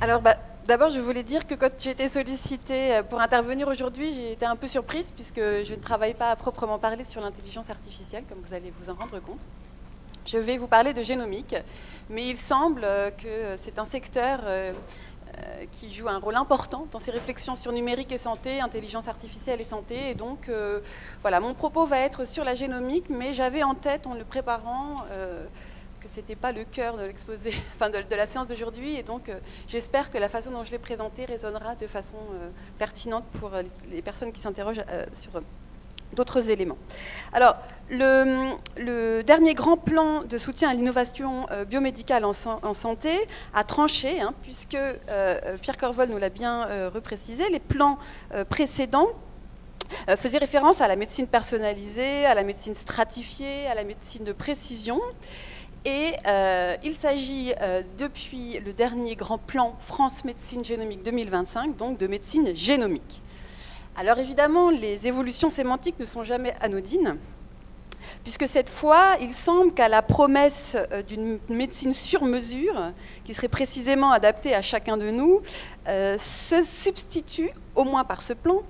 Alors, d'abord, je voulais dire que quand j'ai été sollicitée pour intervenir aujourd'hui, j'ai été un peu surprise puisque je ne travaille pas à proprement parler sur l'intelligence artificielle, comme vous allez vous en rendre compte. Je vais vous parler de génomique, mais il semble que c'est un secteur qui joue un rôle important dans ces réflexions sur numérique et santé, intelligence artificielle et santé. Et donc, voilà, mon propos va être sur la génomique, mais j'avais en tête, en le préparant, que ce n'était pas le cœur de l'exposé, enfin de la séance d'aujourd'hui, et donc j'espère que la façon dont je l'ai présenté résonnera de façon pertinente pour les personnes qui s'interrogent sur d'autres éléments. Alors, le dernier grand plan de soutien à l'innovation biomédicale en santé a tranché, puisque Pierre Corvol nous l'a bien reprécisé, les plans précédents faisaient référence à la médecine personnalisée, à la médecine stratifiée, à la médecine de précision. Et il s'agit, depuis le dernier grand plan France Médecine Génomique 2025, donc de médecine génomique. Alors évidemment, les évolutions sémantiques ne sont jamais anodines, puisque cette fois, il semble qu'à la promesse d'une médecine sur mesure, qui serait précisément adaptée à chacun de nous, se substitue, au moins par ce plan,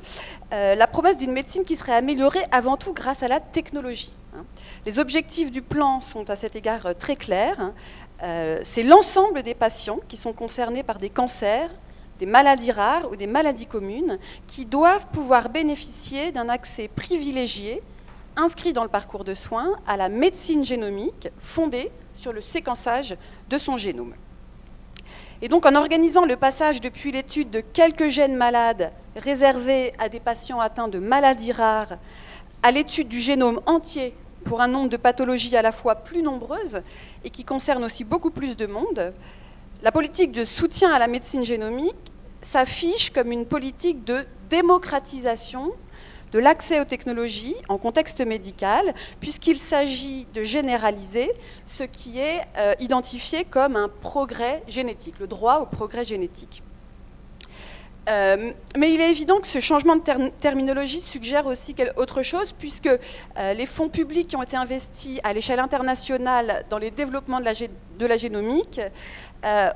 la promesse d'une médecine qui serait améliorée avant tout grâce à la technologie. Les objectifs du plan sont à cet égard très clairs. C'est l'ensemble des patients qui sont concernés par des cancers, des maladies rares ou des maladies communes, qui doivent pouvoir bénéficier d'un accès privilégié, inscrit dans le parcours de soins, à la médecine génomique fondée sur le séquençage de son génome. Et donc, en organisant le passage depuis l'étude de quelques gènes malades réservés à des patients atteints de maladies rares, à l'étude du génome entier pour un nombre de pathologies à la fois plus nombreuses et qui concernent aussi beaucoup plus de monde, la politique de soutien à la médecine génomique s'affiche comme une politique de démocratisation de l'accès aux technologies en contexte médical, puisqu'il s'agit de généraliser ce qui est identifié comme un progrès génétique, le droit au progrès génétique. Mais il est évident que ce changement de terminologie suggère aussi autre chose, puisque les fonds publics qui ont été investis à l'échelle internationale dans les développements de la génomique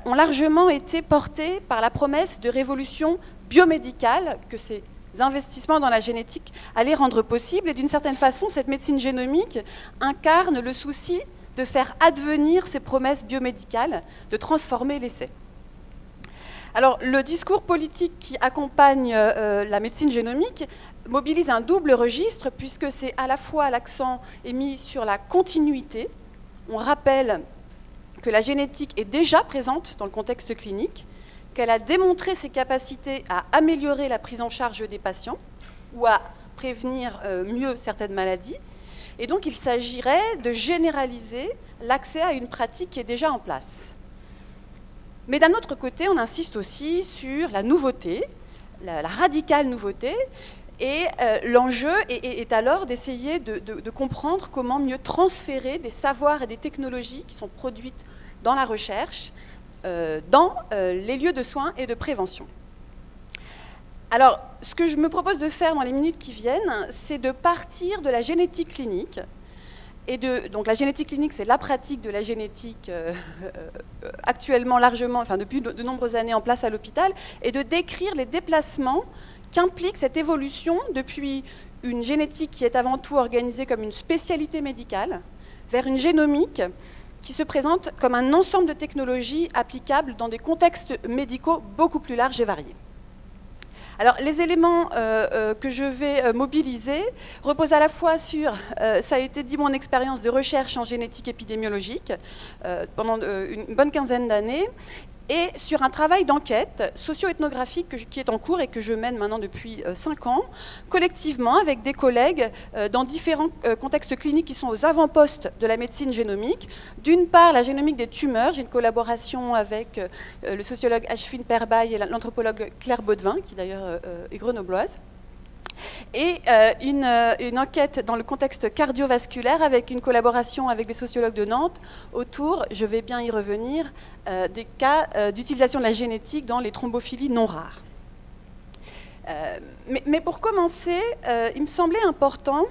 ont largement été portés par la promesse de révolution biomédicale que ces investissements dans la génétique allaient rendre possible. Et d'une certaine façon, cette médecine génomique incarne le souci de faire advenir ces promesses biomédicales, de transformer l'essai. Alors, le discours politique qui accompagne la médecine génomique mobilise un double registre, puisque c'est à la fois l'accent est mis sur la continuité. On rappelle que la génétique est déjà présente dans le contexte clinique, qu'elle a démontré ses capacités à améliorer la prise en charge des patients ou à prévenir mieux certaines maladies. Et donc, il s'agirait de généraliser l'accès à une pratique qui est déjà en place. Mais d'un autre côté, on insiste aussi sur la nouveauté, la radicale nouveauté, et l'enjeu est alors d'essayer de comprendre comment mieux transférer des savoirs et des technologies qui sont produites dans la recherche, dans les lieux de soins et de prévention. Alors, ce que je me propose de faire dans les minutes qui viennent, c'est de partir de la génétique clinique. Donc la génétique clinique, c'est la pratique de la génétique actuellement largement, enfin depuis de nombreuses années en place à l'hôpital, et de décrire les déplacements qu'implique cette évolution depuis une génétique qui est avant tout organisée comme une spécialité médicale, vers une génomique qui se présente comme un ensemble de technologies applicables dans des contextes médicaux beaucoup plus larges et variés. Alors, les éléments que je vais mobiliser reposent à la fois sur, ça a été dit, mon expérience de recherche en génétique épidémiologique pendant une bonne quinzaine d'années, et sur un travail d'enquête socio-ethnographique qui est en cours et que je mène maintenant depuis 5 ans, collectivement avec des collègues dans différents contextes cliniques qui sont aux avant-postes de la médecine génomique. D'une part, la génomique des tumeurs, j'ai une collaboration avec le sociologue Ashwin Perbhai et l'anthropologue Claire Baudevin, qui d'ailleurs est grenobloise. Et une enquête dans le contexte cardiovasculaire avec une collaboration avec des sociologues de Nantes autour, je vais bien y revenir, des cas d'utilisation de la génétique dans les thrombophilies non rares. Mais pour commencer, il me semblait important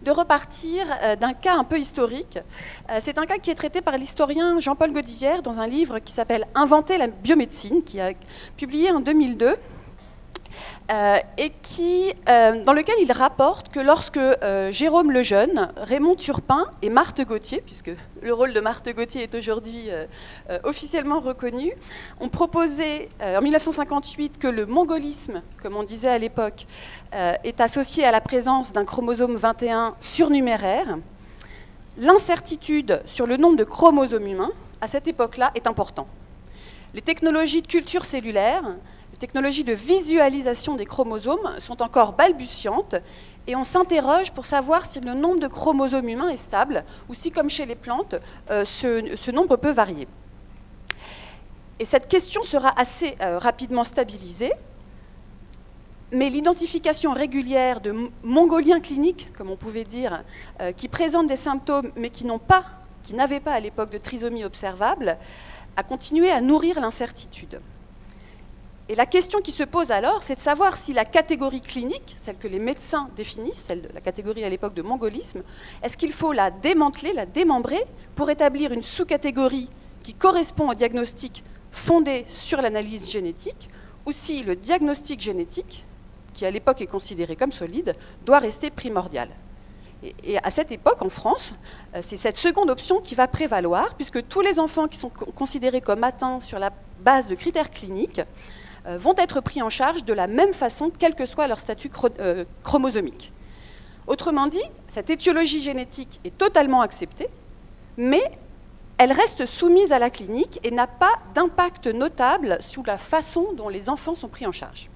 de repartir d'un cas un peu historique. C'est un cas qui est traité par l'historien Jean-Paul Godillère dans un livre qui s'appelle « Inventer la biomédecine », qui a publié en 2002. Dans lequel il rapporte que lorsque Jérôme Lejeune, Raymond Turpin et Marthe Gauthier, puisque le rôle de Marthe Gauthier est aujourd'hui officiellement reconnu, ont proposé en 1958 que le mongolisme, comme on disait à l'époque, est associé à la présence d'un chromosome 21 surnuméraire, l'incertitude sur le nombre de chromosomes humains, à cette époque-là, est important. Les technologies de culture cellulaire, les technologies de visualisation des chromosomes sont encore balbutiantes et on s'interroge pour savoir si le nombre de chromosomes humains est stable ou si, comme chez les plantes, ce nombre peut varier. Et cette question sera assez rapidement stabilisée, mais l'identification régulière de mongoliens cliniques, comme on pouvait dire, qui présentent des symptômes mais qui n'avaient pas à l'époque de trisomie observable, a continué à nourrir l'incertitude. Et la question qui se pose alors, c'est de savoir si la catégorie clinique, celle que les médecins définissent, celle de la catégorie à l'époque de mongolisme, est-ce qu'il faut la démanteler, la démembrer, pour établir une sous-catégorie qui correspond au diagnostic fondé sur l'analyse génétique, ou si le diagnostic génétique, qui à l'époque est considéré comme solide, doit rester primordial. Et à cette époque, en France, c'est cette seconde option qui va prévaloir, puisque tous les enfants qui sont considérés comme atteints sur la base de critères cliniques vont être pris en charge de la même façon, quel que soit leur statut chromosomique. Autrement dit, cette étiologie génétique est totalement acceptée, mais elle reste soumise à la clinique et n'a pas d'impact notable sur la façon dont les enfants sont pris en charge.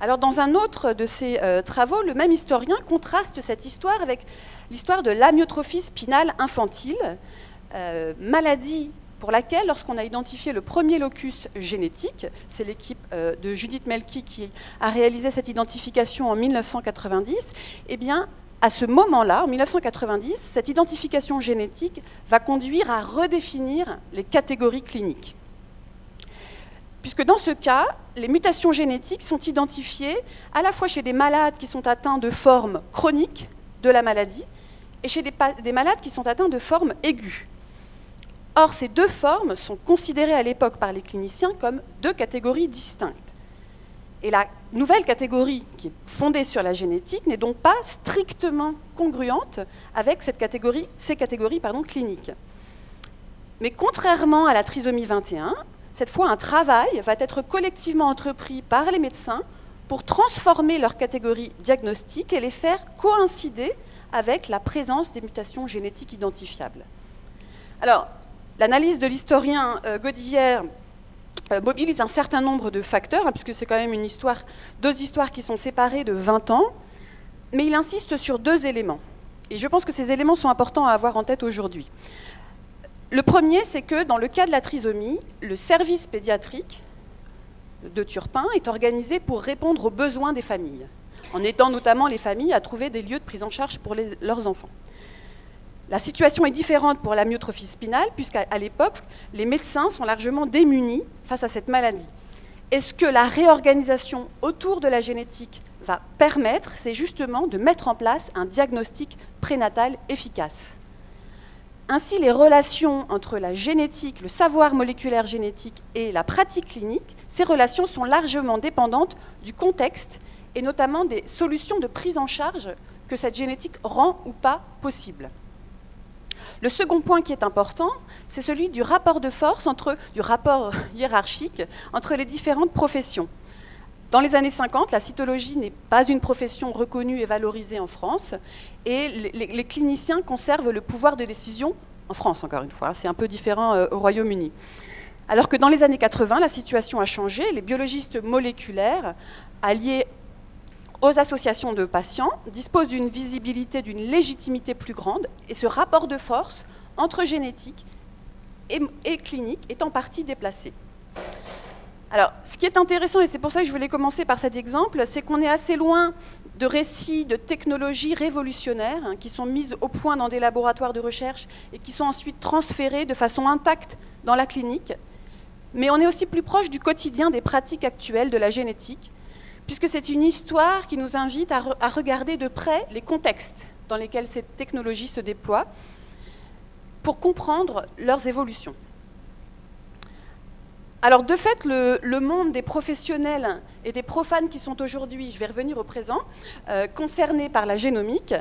Alors, dans un autre de ses travaux, le même historien contraste cette histoire avec l'histoire de l'amyotrophie spinale infantile, maladie pour laquelle, lorsqu'on a identifié le premier locus génétique, c'est l'équipe de Judith Melki qui a réalisé cette identification en 1990, eh bien, à ce moment-là, en 1990, cette identification génétique va conduire à redéfinir les catégories cliniques. Puisque dans ce cas, les mutations génétiques sont identifiées à la fois chez des malades qui sont atteints de formes chroniques de la maladie et chez des malades qui sont atteints de formes aiguës. Or, ces deux formes sont considérées à l'époque par les cliniciens comme deux catégories distinctes. Et la nouvelle catégorie, qui est fondée sur la génétique, n'est donc pas strictement congruente avec ces catégories cliniques. Mais contrairement à la trisomie 21, cette fois, un travail va être collectivement entrepris par les médecins pour transformer leurs catégories diagnostiques et les faire coïncider avec la présence des mutations génétiques identifiables. Alors, l'analyse de l'historien Godillère mobilise un certain nombre de facteurs, puisque c'est quand même deux histoires qui sont séparées de 20 ans, mais il insiste sur deux éléments. Et je pense que ces éléments sont importants à avoir en tête aujourd'hui. Le premier, c'est que dans le cas de la trisomie, le service pédiatrique de Turpin est organisé pour répondre aux besoins des familles, en aidant notamment les familles à trouver des lieux de prise en charge pour leurs enfants. La situation est différente pour l'amyotrophie spinale, puisqu'à l'époque, les médecins sont largement démunis face à cette maladie. Est-ce que la réorganisation autour de la génétique va permettre, c'est justement de mettre en place un diagnostic prénatal efficace? Ainsi, les relations entre la génétique, le savoir moléculaire génétique et la pratique clinique, ces relations sont largement dépendantes du contexte et notamment des solutions de prise en charge que cette génétique rend ou pas possible. Le second point qui est important, c'est celui du rapport de force, du rapport hiérarchique entre les différentes professions. Dans les années 50, la cytologie n'est pas une profession reconnue et valorisée en France, et les cliniciens conservent le pouvoir de décision, en France encore une fois, c'est un peu différent au Royaume-Uni. Alors que dans les années 80, la situation a changé, les biologistes moléculaires, alliés aux associations de patients, disposent d'une visibilité, d'une légitimité plus grande, et ce rapport de force entre génétique et clinique est en partie déplacé. Alors, ce qui est intéressant, et c'est pour ça que je voulais commencer par cet exemple, c'est qu'on est assez loin de récits de technologies révolutionnaires qui sont mises au point dans des laboratoires de recherche et qui sont ensuite transférées de façon intacte dans la clinique. Mais on est aussi plus proche du quotidien des pratiques actuelles de la génétique, puisque c'est une histoire qui nous invite à regarder de près les contextes dans lesquels ces technologies se déploient pour comprendre leurs évolutions. Alors de fait, le monde des professionnels et des profanes qui sont aujourd'hui, je vais revenir au présent, concernés par la génomique,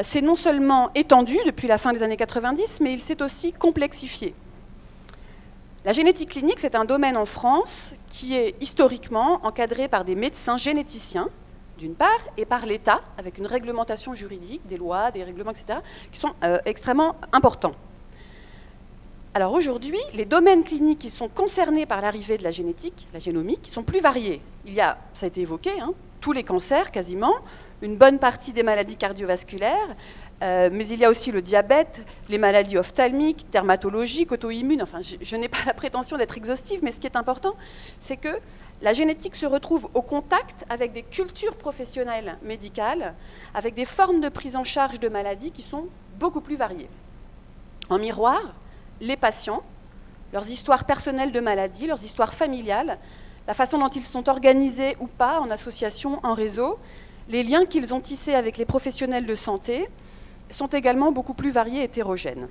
s'est non seulement étendu depuis la fin des années 90, mais il s'est aussi complexifié. La génétique clinique, c'est un domaine en France qui est historiquement encadré par des médecins généticiens, d'une part, et par l'État, avec une réglementation juridique, des lois, des règlements, etc., qui sont extrêmement importants. Alors aujourd'hui, les domaines cliniques qui sont concernés par l'arrivée de la génétique, la génomique, sont plus variés. Il y a, ça a été évoqué, tous les cancers quasiment, une bonne partie des maladies cardiovasculaires, mais il y a aussi le diabète, les maladies ophtalmiques, dermatologiques, auto-immunes. Enfin, je n'ai pas la prétention d'être exhaustive, mais ce qui est important, c'est que la génétique se retrouve au contact avec des cultures professionnelles médicales, avec des formes de prise en charge de maladies qui sont beaucoup plus variées. En miroir, les patients, leurs histoires personnelles de maladies, leurs histoires familiales, la façon dont ils sont organisés ou pas, en association, en réseau, les liens qu'ils ont tissés avec les professionnels de santé sont également beaucoup plus variés et hétérogènes.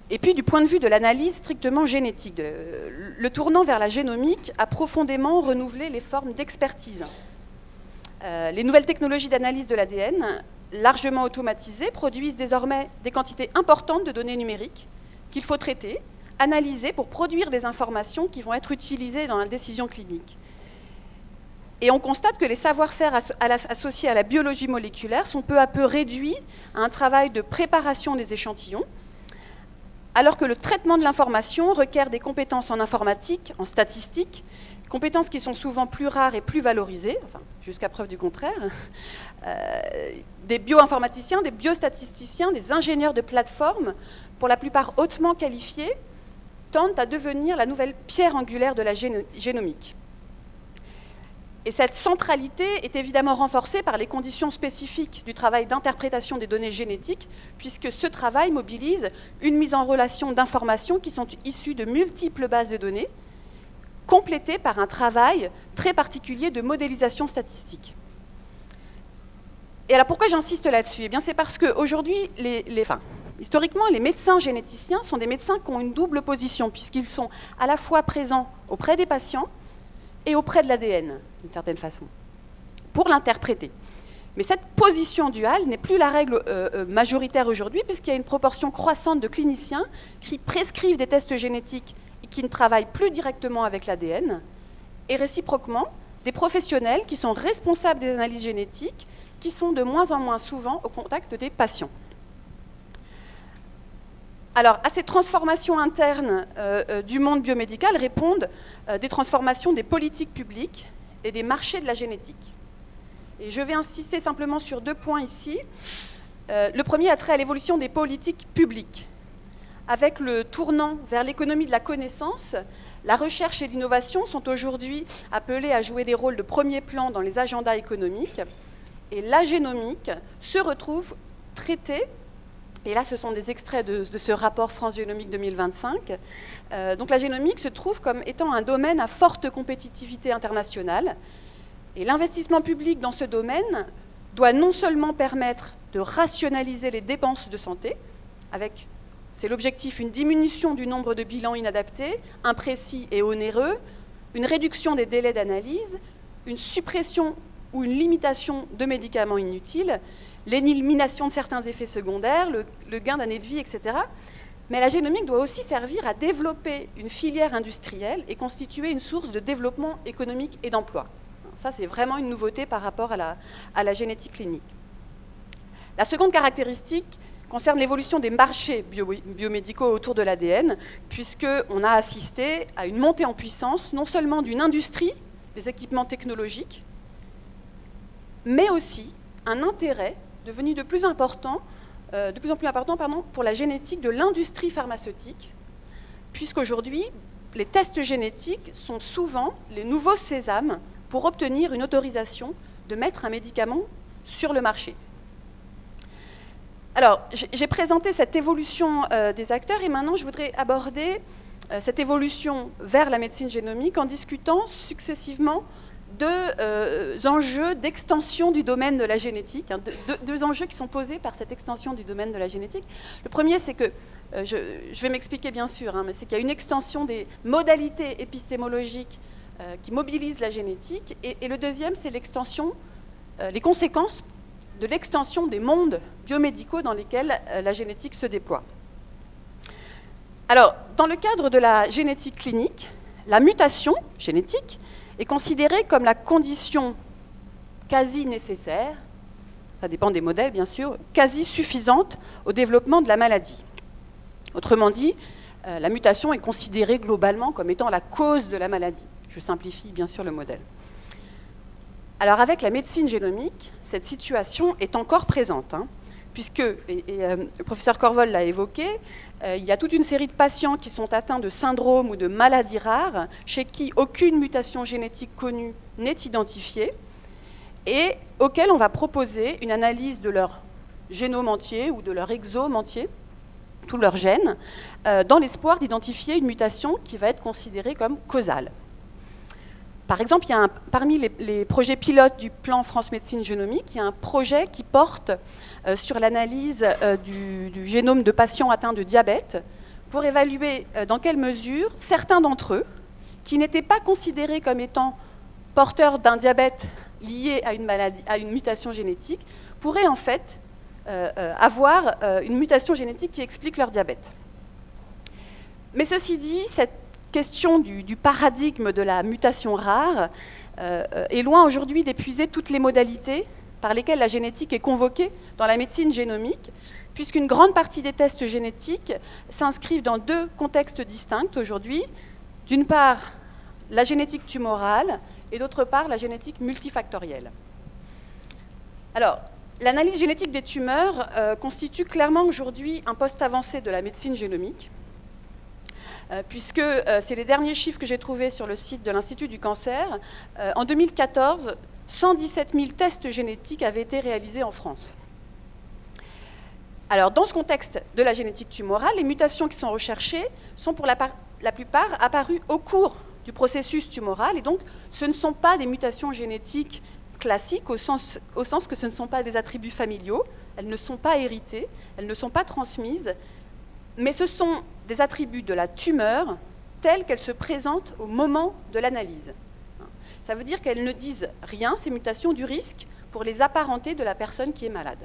Et puis, du point de vue de l'analyse strictement génétique, le tournant vers la génomique a profondément renouvelé les formes d'expertise. Les nouvelles technologies d'analyse de l'ADN, largement automatisées, produisent désormais des quantités importantes de données numériques qu'il faut traiter, analyser pour produire des informations qui vont être utilisées dans la décision clinique. Et on constate que les savoir-faire associés à la biologie moléculaire sont peu à peu réduits à un travail de préparation des échantillons, alors que le traitement de l'information requiert des compétences en informatique, en statistique, compétences qui sont souvent plus rares et plus valorisées, enfin, jusqu'à preuve du contraire. Des bioinformaticiens, des biostatisticiens, des ingénieurs de plateforme, pour la plupart hautement qualifiés, tendent à devenir la nouvelle pierre angulaire de la génomique. Et cette centralité est évidemment renforcée par les conditions spécifiques du travail d'interprétation des données génétiques, puisque ce travail mobilise une mise en relation d'informations qui sont issues de multiples bases de données, complétées par un travail très particulier de modélisation statistique. Et alors pourquoi j'insiste là-dessus ? Eh bien, c'est parce qu'aujourd'hui, historiquement, les médecins généticiens sont des médecins qui ont une double position, puisqu'ils sont à la fois présents auprès des patients et auprès de l'ADN, d'une certaine façon, pour l'interpréter. Mais cette position duale n'est plus la règle majoritaire aujourd'hui, puisqu'il y a une proportion croissante de cliniciens qui prescrivent des tests génétiques et qui ne travaillent plus directement avec l'ADN, et réciproquement, des professionnels qui sont responsables des analyses génétiques, qui sont de moins en moins souvent au contact des patients. Alors, à ces transformations internes du monde biomédical répondent des transformations des politiques publiques et des marchés de la génétique. Et je vais insister simplement sur 2 points ici. Le premier a trait à l'évolution des politiques publiques. Avec le tournant vers l'économie de la connaissance, la recherche et l'innovation sont aujourd'hui appelées à jouer des rôles de premier plan dans les agendas économiques. Et la génomique se retrouve traitée, et là ce sont des extraits de ce rapport France Génomique 2025, donc la génomique se trouve comme étant un domaine à forte compétitivité internationale, et l'investissement public dans ce domaine doit non seulement permettre de rationaliser les dépenses de santé, avec, c'est l'objectif, une diminution du nombre de bilans inadaptés, imprécis et onéreux, une réduction des délais d'analyse, une suppression ou une limitation de médicaments inutiles, l'élimination de certains effets secondaires, le gain d'années de vie, etc. Mais la génomique doit aussi servir à développer une filière industrielle et constituer une source de développement économique et d'emploi. Ça, c'est vraiment une nouveauté par rapport à la génétique clinique. La seconde caractéristique concerne l'évolution des marchés biomédicaux autour de l'ADN, puisqu'on a assisté à une montée en puissance, non seulement d'une industrie des équipements technologiques, mais aussi un intérêt devenu de plus en plus important pour la génétique de l'industrie pharmaceutique, puisqu'aujourd'hui, les tests génétiques sont souvent les nouveaux sésames pour obtenir une autorisation de mettre un médicament sur le marché. Alors, j'ai présenté cette évolution des acteurs et maintenant je voudrais aborder cette évolution vers la médecine génomique en discutant successivement deux enjeux d'extension du domaine de la génétique, hein, deux enjeux qui sont posés par cette extension du domaine de la génétique. Le premier, c'est que, je vais m'expliquer bien sûr, hein, mais c'est qu'il y a une extension des modalités épistémologiques qui mobilisent la génétique, et le deuxième, c'est l'extension, les conséquences de l'extension des mondes biomédicaux dans lesquels la génétique se déploie. Alors, dans le cadre de la génétique clinique, la mutation génétique est considérée comme la condition quasi nécessaire, ça dépend des modèles bien sûr, quasi suffisante au développement de la maladie. Autrement dit, la mutation est considérée globalement comme étant la cause de la maladie. Je simplifie bien sûr le modèle. Alors avec la médecine génomique, cette situation est encore présente, hein, puisque, le professeur Corvol l'a évoqué, il y a toute une série de patients qui sont atteints de syndromes ou de maladies rares, chez qui aucune mutation génétique connue n'est identifiée, et auxquels on va proposer une analyse de leur génome entier ou de leur exome entier, tous leurs gènes, dans l'espoir d'identifier une mutation qui va être considérée comme causale. Par exemple, il y a parmi les projets pilotes du plan France Médecine Génomique, il y a un projet qui porte sur l'analyse du génome de patients atteints de diabète pour évaluer dans quelle mesure certains d'entre eux, qui n'étaient pas considérés comme étant porteurs d'un diabète lié à une maladie, à une mutation génétique, pourraient en fait avoir une mutation génétique qui explique leur diabète. Mais ceci dit, cette question du paradigme de la mutation rare est loin aujourd'hui d'épuiser toutes les modalités par lesquelles la génétique est convoquée dans la médecine génomique, puisqu'une grande partie des tests génétiques s'inscrivent dans deux contextes distincts aujourd'hui. D'une part, la génétique tumorale et d'autre part, la génétique multifactorielle. Alors, l'analyse génétique des tumeurs constitue clairement aujourd'hui un poste avancé de la médecine génomique, puisque c'est les derniers chiffres que j'ai trouvés sur le site de l'Institut du cancer. En 2014, 117 000 tests génétiques avaient été réalisés en France. Alors, dans ce contexte de la génétique tumorale, les mutations qui sont recherchées sont pour la plupart apparues au cours du processus tumoral, et donc ce ne sont pas des mutations génétiques classiques au sens que ce ne sont pas des attributs familiaux, elles ne sont pas héritées, elles ne sont pas transmises, mais ce sont des attributs de la tumeur tels qu'elles se présentent au moment de l'analyse. Ça veut dire qu'elles ne disent rien, ces mutations, du risque pour les apparenter de la personne qui est malade.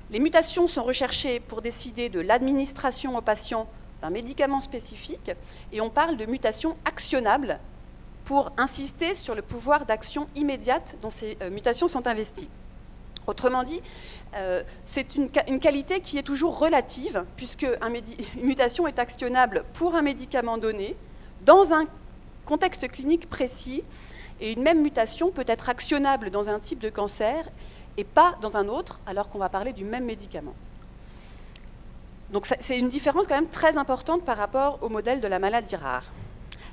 Les mutations sont recherchées pour décider de l'administration au patient d'un médicament spécifique, et on parle de mutations actionnables pour insister sur le pouvoir d'action immédiate dont ces mutations sont investies. Autrement dit, c'est une qualité qui est toujours relative, puisque une mutation est actionnable pour un médicament donné, dans un contexte clinique précis, et une même mutation peut être actionnable dans un type de cancer et pas dans un autre, alors qu'on va parler du même médicament. Donc c'est une différence quand même très importante par rapport au modèle de la maladie rare.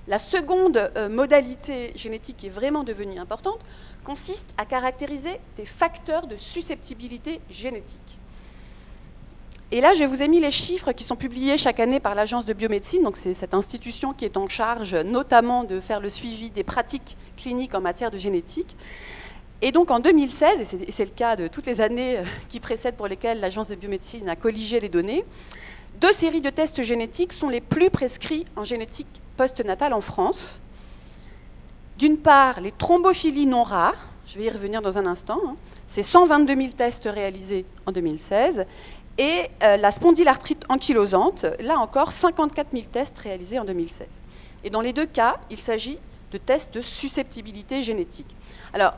La seconde modalité génétique qui est vraiment devenue importante consiste à caractériser des facteurs de susceptibilité génétique. Et là, je vous ai mis les chiffres qui sont publiés chaque année par l'Agence de biomédecine, donc c'est cette institution qui est en charge notamment de faire le suivi des pratiques cliniques en matière de génétique. Et donc en 2016, et c'est le cas de toutes les années qui précèdent pour lesquelles l'Agence de biomédecine a colligé les données, 2 séries de tests génétiques sont les plus prescrits en génétique postnatale en France. D'une part, les thrombophilies non rares, je vais y revenir dans un instant, hein, c'est 122 000 tests réalisés en 2016, et la spondylarthrite ankylosante, là encore 54 000 tests réalisés en 2016. Et dans les 2 cas, il s'agit de tests de susceptibilité génétique. Alors,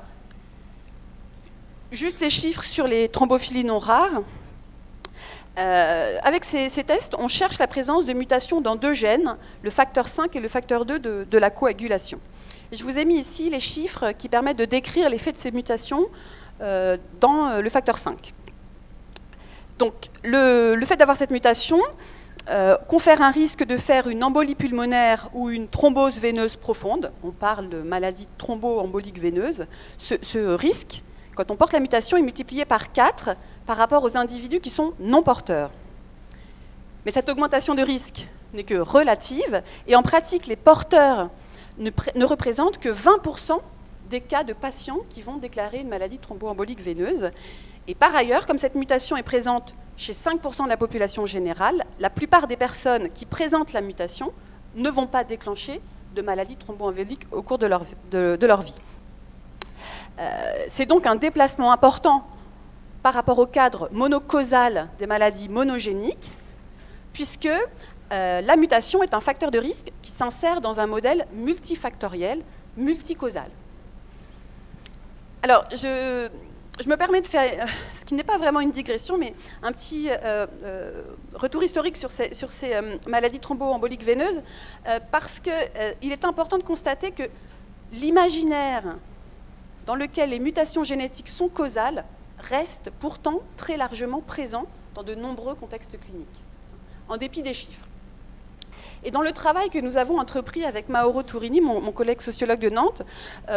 juste les chiffres sur les thrombophilies non rares. Avec ces tests, on cherche la présence de mutations dans 2 gènes, le facteur 5 et le facteur 2 de la coagulation. Et je vous ai mis ici les chiffres qui permettent de décrire l'effet de ces mutations dans le facteur 5. Donc, le fait d'avoir cette mutation confère un risque de faire une embolie pulmonaire ou une thrombose veineuse profonde. On parle de maladie thromboembolique veineuse. Ce risque, quand on porte la mutation, est multiplié par 4 par rapport aux individus qui sont non porteurs. Mais cette augmentation de risque n'est que relative, et en pratique, les porteurs ne représentent que 20% des cas de patients qui vont déclarer une maladie thromboembolique veineuse. Et par ailleurs, comme cette mutation est présente chez 5% de la population générale, la plupart des personnes qui présentent la mutation ne vont pas déclencher de maladie thromboembolique au cours de leur vie. C'est donc un déplacement important par rapport au cadre monocausal des maladies monogéniques, puisque la mutation est un facteur de risque qui s'insère dans un modèle multifactoriel, multicausal. Alors, je me permets de faire, ce qui n'est pas vraiment une digression, mais un petit retour historique sur ces maladies thromboemboliques veineuses, parce qu'il est important de constater que l'imaginaire dans lequel les mutations génétiques sont causales reste pourtant très largement présent dans de nombreux contextes cliniques, en dépit des chiffres. Et dans le travail que nous avons entrepris avec Mauro Turini, mon collègue sociologue de Nantes,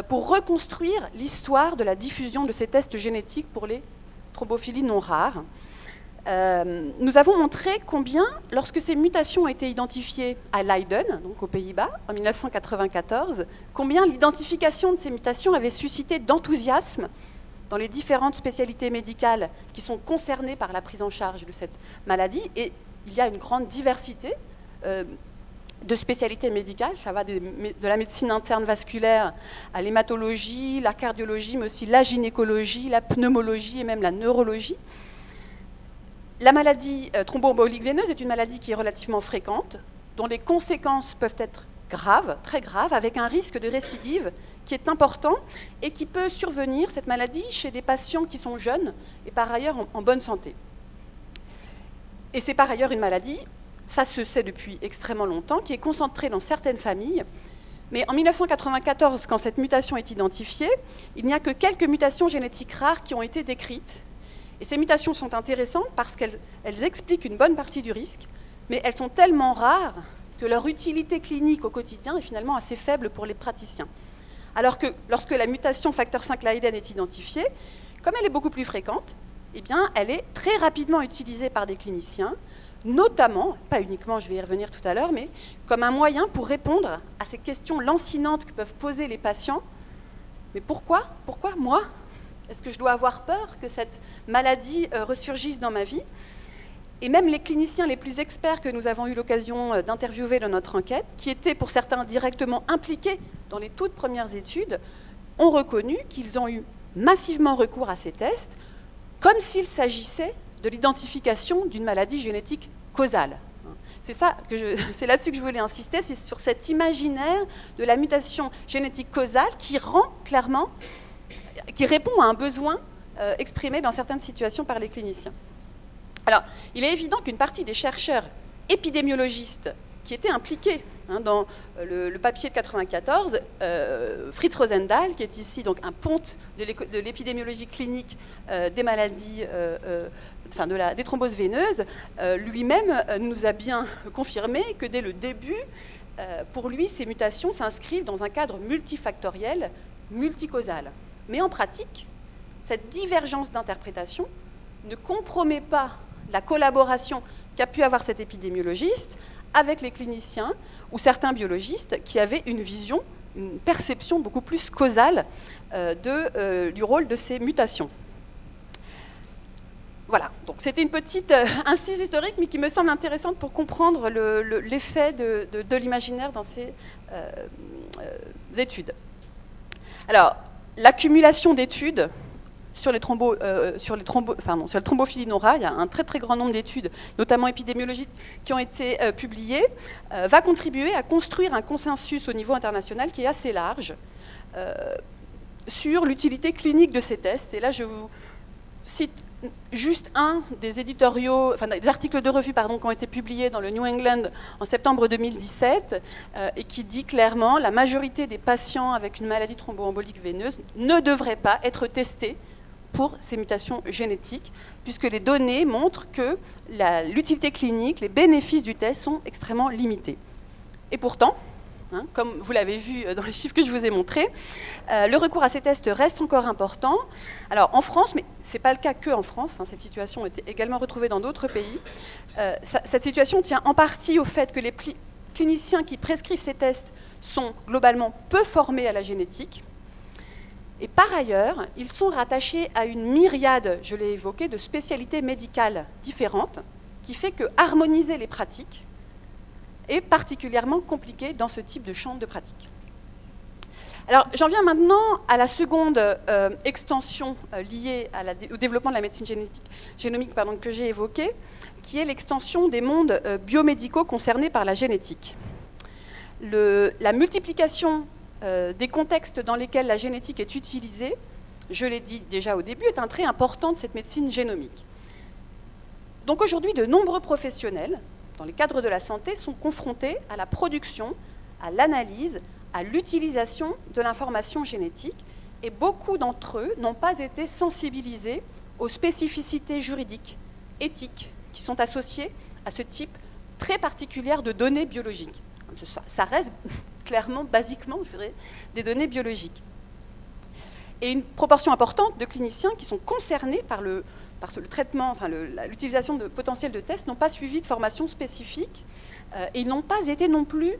pour reconstruire l'histoire de la diffusion de ces tests génétiques pour les thrombophilies non rares, nous avons montré combien, lorsque ces mutations ont été identifiées à Leiden, donc aux Pays-Bas, en 1994, combien l'identification de ces mutations avait suscité d'enthousiasme dans les différentes spécialités médicales qui sont concernées par la prise en charge de cette maladie. Et il y a une grande diversité de spécialités médicales, ça va de la médecine interne vasculaire à l'hématologie, la cardiologie, mais aussi la gynécologie, la pneumologie et même la neurologie. La maladie thromboembolique veineuse est une maladie qui est relativement fréquente, dont les conséquences peuvent être graves, très graves, avec un risque de récidive qui est important et qui peut survenir, cette maladie, chez des patients qui sont jeunes et par ailleurs en bonne santé. Et c'est par ailleurs une maladie, ça se sait depuis extrêmement longtemps, qui est concentrée dans certaines familles. Mais en 1994, quand cette mutation est identifiée, il n'y a que quelques mutations génétiques rares qui ont été décrites. Et ces mutations sont intéressantes parce qu'elles expliquent une bonne partie du risque, mais elles sont tellement rares que leur utilité clinique au quotidien est finalement assez faible pour les praticiens. Alors que lorsque la mutation facteur 5 Leiden est identifiée, comme elle est beaucoup plus fréquente, eh bien, elle est très rapidement utilisée par des cliniciens, notamment, pas uniquement, je vais y revenir tout à l'heure, mais comme un moyen pour répondre à ces questions lancinantes que peuvent poser les patients. Mais pourquoi moi? Est-ce que je dois avoir peur que cette maladie ressurgisse dans ma vie? Et même les cliniciens les plus experts que nous avons eu l'occasion d'interviewer dans notre enquête, qui étaient pour certains directement impliqués dans les toutes premières études, ont reconnu qu'ils ont eu massivement recours à ces tests, comme s'il s'agissait de l'identification d'une maladie génétique causale. C'est là-dessus que je voulais insister, c'est sur cet imaginaire de la mutation génétique causale qui répond à un besoin exprimé dans certaines situations par les cliniciens. Alors, il est évident qu'une partie des chercheurs épidémiologistes qui étaient impliqués dans le papier de 1994, Fritz Rosendahl, qui est ici donc un ponte de l'épidémiologie clinique des maladies, des thromboses veineuses, lui-même nous a bien confirmé que dès le début, pour lui, ces mutations s'inscrivent dans un cadre multifactoriel, multicausal. Mais en pratique, cette divergence d'interprétation ne compromet pas la collaboration qu'a pu avoir cet épidémiologiste avec les cliniciens ou certains biologistes qui avaient une vision, une perception beaucoup plus causale du rôle de ces mutations. Voilà, donc c'était une petite incise historique, mais qui me semble intéressante pour comprendre l'effet de l'imaginaire dans ces études. Alors, l'accumulation d'études sur les thrombophilies non rares, il y a un très très grand nombre d'études, notamment épidémiologiques, qui ont été publiées, va contribuer à construire un consensus au niveau international qui est assez large sur l'utilité clinique de ces tests. Et là, je vous cite juste un des éditoriaux, des articles de revue qui ont été publiés dans le New England en septembre 2017 et qui dit clairement la majorité des patients avec une maladie thromboembolique veineuse ne devraient pas être testés pour ces mutations génétiques, puisque les données montrent que l'utilité clinique, les bénéfices du test sont extrêmement limités. Et pourtant, comme vous l'avez vu dans les chiffres que je vous ai montrés, le recours à ces tests reste encore important. Alors en France, mais ce n'est pas le cas que en France, cette situation a été également retrouvée dans d'autres pays, cette situation tient en partie au fait que les cliniciens qui prescrivent ces tests sont globalement peu formés à la génétique, Et par ailleurs, ils sont rattachés à une myriade, je l'ai évoqué, de spécialités médicales différentes, qui fait que harmoniser les pratiques est particulièrement compliqué dans ce type de champ de pratique. Alors, j'en viens maintenant à la seconde extension liée au développement de la médecine génomique que j'ai évoquée, qui est l'extension des mondes biomédicaux concernés par la génétique. La multiplication des contextes dans lesquels la génétique est utilisée, je l'ai dit déjà au début, est un trait important de cette médecine génomique. Donc aujourd'hui, de nombreux professionnels, dans les cadres de la santé, sont confrontés à la production, à l'analyse, à l'utilisation de l'information génétique, et beaucoup d'entre eux n'ont pas été sensibilisés aux spécificités juridiques, éthiques, qui sont associées à ce type très particulier de données biologiques. Ça reste clairement, basiquement, je dirais, des données biologiques. Et une proportion importante de cliniciens qui sont concernés par le traitement, l'utilisation de potentiels de tests, n'ont pas suivi de formation spécifique et ils n'ont pas été non plus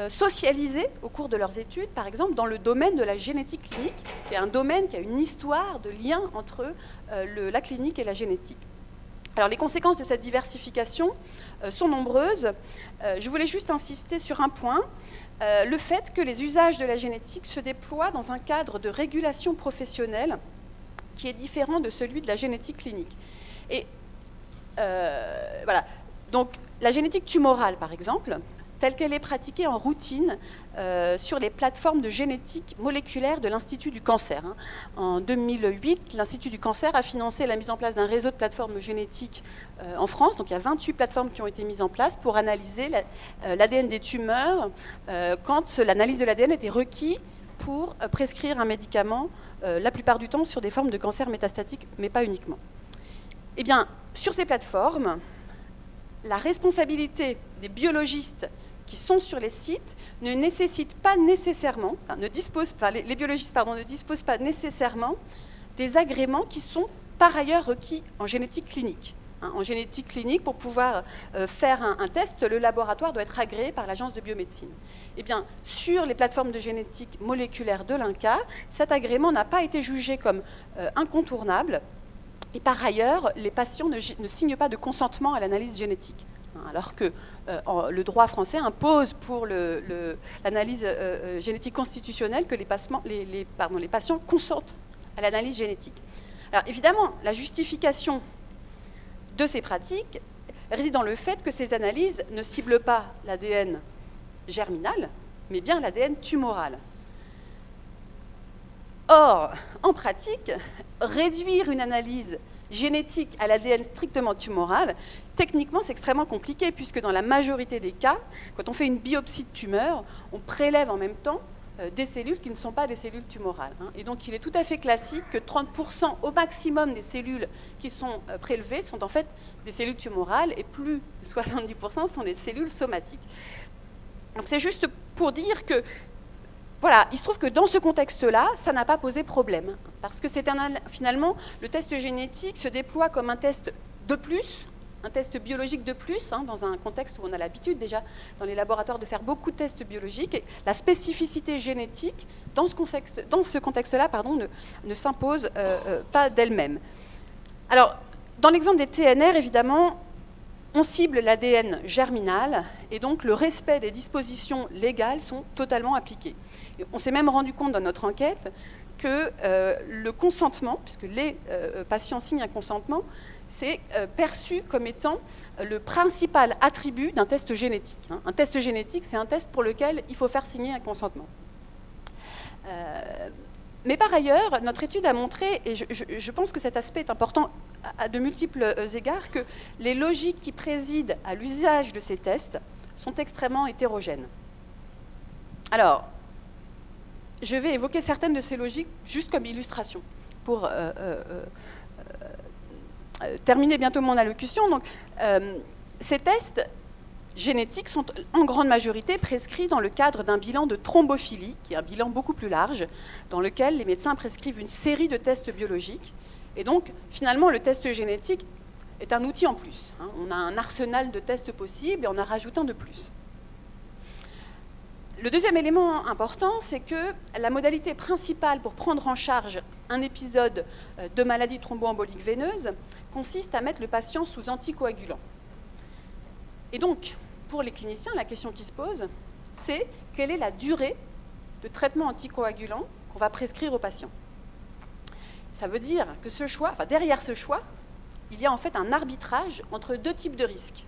socialisés au cours de leurs études, par exemple dans le domaine de la génétique clinique, qui est un domaine qui a une histoire de lien entre la clinique et la génétique. Alors les conséquences de cette diversification sont nombreuses. Je voulais juste insister sur un point, le fait que les usages de la génétique se déploient dans un cadre de régulation professionnelle qui est différent de celui de la génétique clinique. Et voilà. Donc la génétique tumorale, par exemple, telle qu'elle est pratiquée en routine sur les plateformes de génétique moléculaire de l'Institut du cancer. En 2008, l'Institut du cancer a financé la mise en place d'un réseau de plateformes génétiques en France. Donc il y a 28 plateformes qui ont été mises en place pour analyser l'ADN des tumeurs quand l'analyse de l'ADN était requise pour prescrire un médicament, la plupart du temps sur des formes de cancer métastatique, mais pas uniquement. Eh bien, sur ces plateformes, la responsabilité des biologistes qui sont sur les sites ne nécessite pas nécessairement, les biologistes ne disposent pas nécessairement des agréments qui sont par ailleurs requis en génétique clinique. En génétique clinique, pour pouvoir faire un test, le laboratoire doit être agréé par l'Agence de biomédecine. Eh bien, sur les plateformes de génétique moléculaire de l'INCa, cet agrément n'a pas été jugé comme incontournable. Et par ailleurs, les patients ne signent pas de consentement à l'analyse génétique. Alors que le droit français impose pour l'analyse génétique constitutionnelle que les patients consentent à l'analyse génétique. Alors évidemment, la justification de ces pratiques réside dans le fait que ces analyses ne ciblent pas l'ADN germinal, mais bien l'ADN tumoral. Or, en pratique, réduire une analyse génétique à l'ADN strictement tumoral, techniquement, c'est extrêmement compliqué, puisque dans la majorité des cas, quand on fait une biopsie de tumeur, on prélève en même temps des cellules qui ne sont pas des cellules tumorales. Et donc, il est tout à fait classique que 30% au maximum des cellules qui sont prélevées sont en fait des cellules tumorales, et plus de 70% sont des cellules somatiques. Donc, c'est juste pour dire que voilà, il se trouve que dans ce contexte-là, ça n'a pas posé problème, parce que finalement, le test génétique se déploie comme un test de plus, un test biologique de plus, dans un contexte où on a l'habitude déjà dans les laboratoires de faire beaucoup de tests biologiques. Et la spécificité génétique, dans ce contexte-là, ne s'impose pas d'elle-même. Alors, dans l'exemple des TNR, évidemment, on cible l'ADN germinal, et donc le respect des dispositions légales sont totalement appliquées. On s'est même rendu compte dans notre enquête que le consentement, puisque les patients signent un consentement, c'est perçu comme étant le principal attribut d'un test génétique. Un test génétique, c'est un test pour lequel il faut faire signer un consentement. Mais par ailleurs, notre étude a montré, et je pense que cet aspect est important à de multiples égards, que les logiques qui président à l'usage de ces tests sont extrêmement hétérogènes. Alors, je vais évoquer certaines de ces logiques juste comme illustration pour terminer bientôt mon allocution. Donc, ces tests génétiques sont en grande majorité prescrits dans le cadre d'un bilan de thrombophilie, qui est un bilan beaucoup plus large, dans lequel les médecins prescrivent une série de tests biologiques. Et donc, finalement, le test génétique est un outil en plus. On a un arsenal de tests possibles et on en rajoute un de plus. Le deuxième élément important, c'est que la modalité principale pour prendre en charge un épisode de maladie thromboembolique veineuse consiste à mettre le patient sous anticoagulant. Et donc, pour les cliniciens, la question qui se pose, c'est quelle est la durée de traitement anticoagulant qu'on va prescrire aux patients. Ça veut dire que ce choix, derrière ce choix, il y a en fait un arbitrage entre deux types de risques.